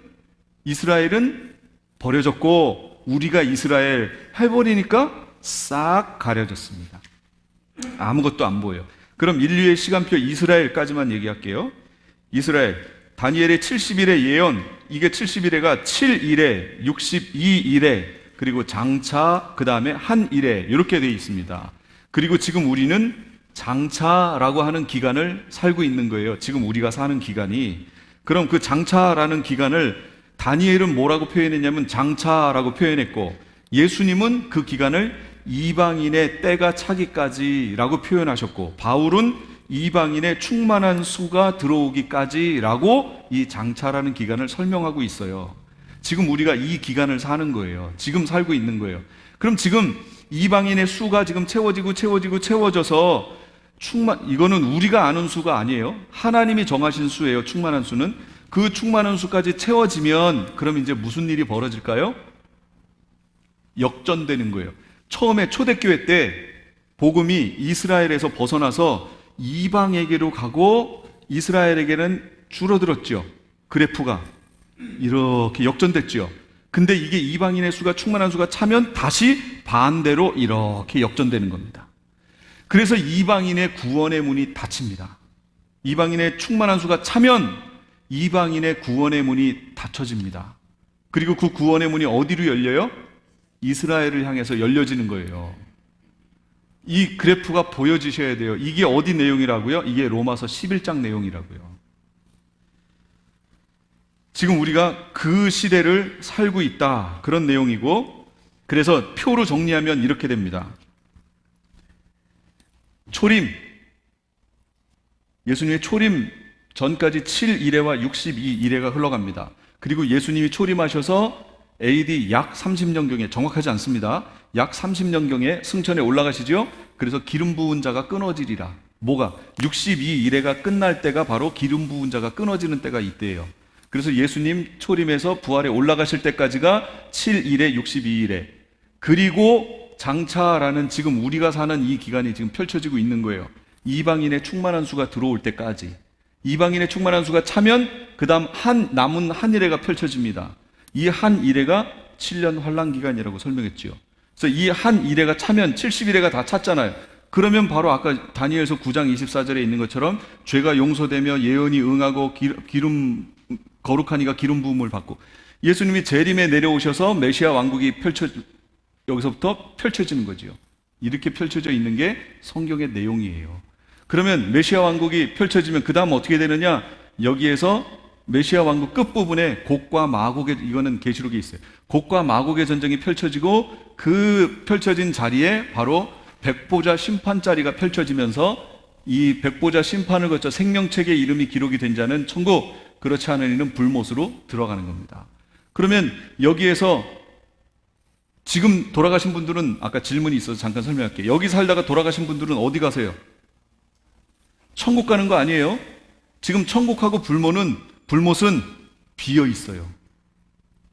이스라엘은 버려졌고 우리가 이스라엘 해버리니까 싹 가려졌습니다. 아무것도 안 보여요. 그럼 인류의 시간표 이스라엘까지만 얘기할게요. 이스라엘, 다니엘의 70일의 예언, 이게 70일회가 7일회, 62일회, 그리고 장차, 그 다음에 한일회 이렇게 되어 있습니다. 그리고 지금 우리는 장차라고 하는 기간을 살고 있는 거예요. 지금 우리가 사는 기간이. 그럼 그 장차라는 기간을 다니엘은 뭐라고 표현했냐면 장차라고 표현했고 예수님은 그 기간을 이방인의 때가 차기까지라고 표현하셨고, 바울은 이방인의 충만한 수가 들어오기까지라고 이 장차라는 기간을 설명하고 있어요. 지금 우리가 이 기간을 사는 거예요. 지금 살고 있는 거예요. 그럼 지금 이방인의 수가 지금 채워져서 이거는 우리가 아는 수가 아니에요. 하나님이 정하신 수예요. 충만한 수는. 그 충만한 수까지 채워지면 그럼 이제 무슨 일이 벌어질까요? 역전되는 거예요. 처음에 초대교회 때 복음이 이스라엘에서 벗어나서 이방에게로 가고 이스라엘에게는 줄어들었죠. 그래프가 이렇게 역전됐죠. 근데 이게 이방인의 수가 충만한 수가 차면 다시 반대로 이렇게 역전되는 겁니다. 그래서 이방인의 구원의 문이 닫힙니다. 이방인의 충만한 수가 차면 이방인의 구원의 문이 닫혀집니다. 그리고 그 구원의 문이 어디로 열려요? 이스라엘을 향해서 열려지는 거예요. 이 그래프가 보여지셔야 돼요. 이게 어디 내용이라고요? 이게 로마서 11장 내용이라고요. 지금 우리가 그 시대를 살고 있다, 그런 내용이고, 그래서 표로 정리하면 이렇게 됩니다. 초림, 예수님의 초림 전까지 7일회와 62일회가 흘러갑니다. 그리고 예수님이 초림하셔서 AD 약 30년경에, 정확하지 않습니다, 약 30년경에 승천에 올라가시죠. 그래서 기름 부은 자가 끊어지리라. 뭐가? 62일회가 끝날 때가 바로 기름 부은 자가 끊어지는 때가 이때예요. 그래서 예수님 초림에서 부활에 올라가실 때까지가 7일회, 62일회. 그리고 장차라는 지금 우리가 사는 이 기간이 지금 펼쳐지고 있는 거예요. 이방인의 충만한 수가 들어올 때까지. 이방인의 충만한 수가 차면 그 다음 남은 한 일회가 펼쳐집니다. 이 한 일회가 7년 환란 기간이라고 설명했지요. 그래서 이 한 일회가 차면 70일회가 다 찼잖아요. 그러면 바로 아까 다니엘서 9장 24절에 있는 것처럼 죄가 용서되며 예언이 응하고 기름 거룩한 이가 기름 부음을 받고, 예수님이 재림에 내려오셔서 메시아 왕국이 여기서부터 펼쳐지는 거지요. 이렇게 펼쳐져 있는 게 성경의 내용이에요. 그러면 메시아 왕국이 펼쳐지면 그 다음 어떻게 되느냐? 여기에서 메시아 왕국 끝부분에 곡과 마곡의, 이거는 계시록에 있어요. 곡과 마곡의 전쟁이 펼쳐지고 그 펼쳐진 자리에 바로 백보자 심판자리가 펼쳐지면서 이 백보자 심판을 거쳐 생명책의 이름이 기록이 된 자는 천국, 그렇지 않은 이는 불못으로 들어가는 겁니다. 그러면 여기에서 지금 돌아가신 분들은, 아까 질문이 있어서 잠깐 설명할게요. 여기 살다가 돌아가신 분들은 어디 가세요? 천국 가는 거 아니에요? 지금 천국하고 불못은 비어 있어요.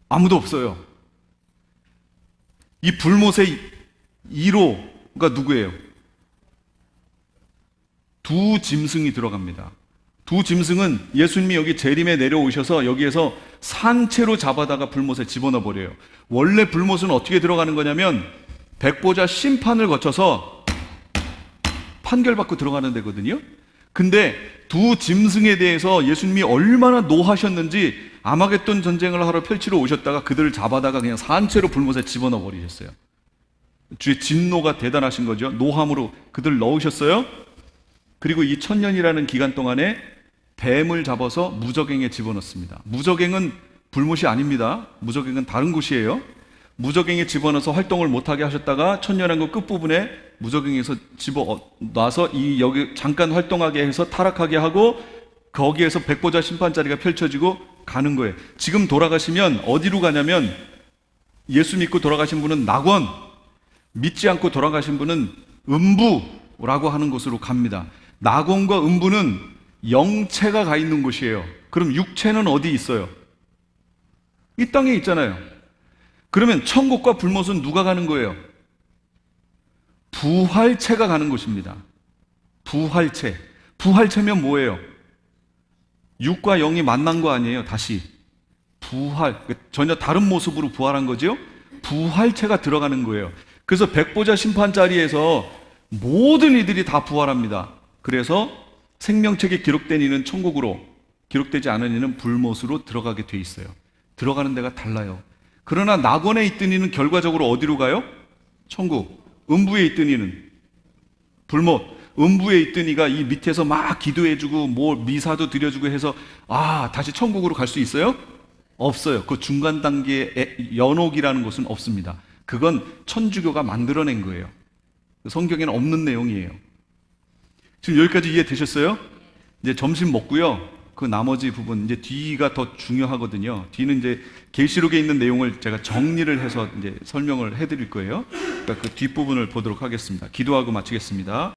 아무도 없어요. 이 불못의 1호가 누구예요? 두 짐승이 들어갑니다. 두 짐승은 예수님이 여기 재림에 내려오셔서 여기에서 산채로 잡아다가 불못에 집어넣어 버려요. 원래 불못은 어떻게 들어가는 거냐면 백보자 심판을 거쳐서 판결받고 들어가는 데거든요. 근데 두 짐승에 대해서 예수님이 얼마나 노하셨는지 아마겟돈 전쟁을 하러 펼치러 오셨다가 그들을 잡아다가 그냥 산채로 불못에 집어넣어 버리셨어요. 주의 진노가 대단하신 거죠. 노함으로 그들을 넣으셨어요. 그리고 이 1000년이라는 기간 동안에 뱀을 잡아서 무저갱에 집어넣습니다. 무저갱은 불못이 아닙니다. 무저갱은 다른 곳이에요. 무저갱에 집어넣어서 활동을 못하게 하셨다가 천년왕국 끝부분에 무저갱에서 집어넣어서 여기 잠깐 활동하게 해서 타락하게 하고 거기에서 백보자 심판자리가 펼쳐지고 가는 거예요. 지금 돌아가시면 어디로 가냐면 예수 믿고 돌아가신 분은 낙원, 믿지 않고 돌아가신 분은 음부라고 하는 곳으로 갑니다. 낙원과 음부는 영체가 가 있는 곳이에요. 그럼 육체는 어디 있어요? 이 땅에 있잖아요. 그러면 천국과 불못은 누가 가는 거예요? 부활체가 가는 곳입니다. 부활체. 부활체면 뭐예요? 육과 영이 만난 거 아니에요? 다시 부활, 전혀 다른 모습으로 부활한 거죠. 부활체가 들어가는 거예요. 그래서 백보자 심판 자리에서 모든 이들이 다 부활합니다. 그래서 생명책에 기록된 이는 천국으로, 기록되지 않은 이는 불못으로 들어가게 돼 있어요. 들어가는 데가 달라요. 그러나 낙원에 있던 이는 결과적으로 어디로 가요? 천국. 음부에 있던 이는 불못. 음부에 있던 이가 이 밑에서 막 기도해주고 뭐 미사도 드려주고 해서 다시 천국으로 갈 수 있어요? 없어요. 그 중간 단계의 연옥이라는 곳은 없습니다. 그건 천주교가 만들어낸 거예요. 성경에는 없는 내용이에요. 지금 여기까지 이해되셨어요? 이제 점심 먹고요. 그 나머지 부분 이제 뒤가 더 중요하거든요. 뒤는 이제 계시록에 있는 내용을 제가 정리를 해서 이제 설명을 해드릴 거예요. 그러니까 그 뒷부분을 보도록 하겠습니다. 기도하고 마치겠습니다.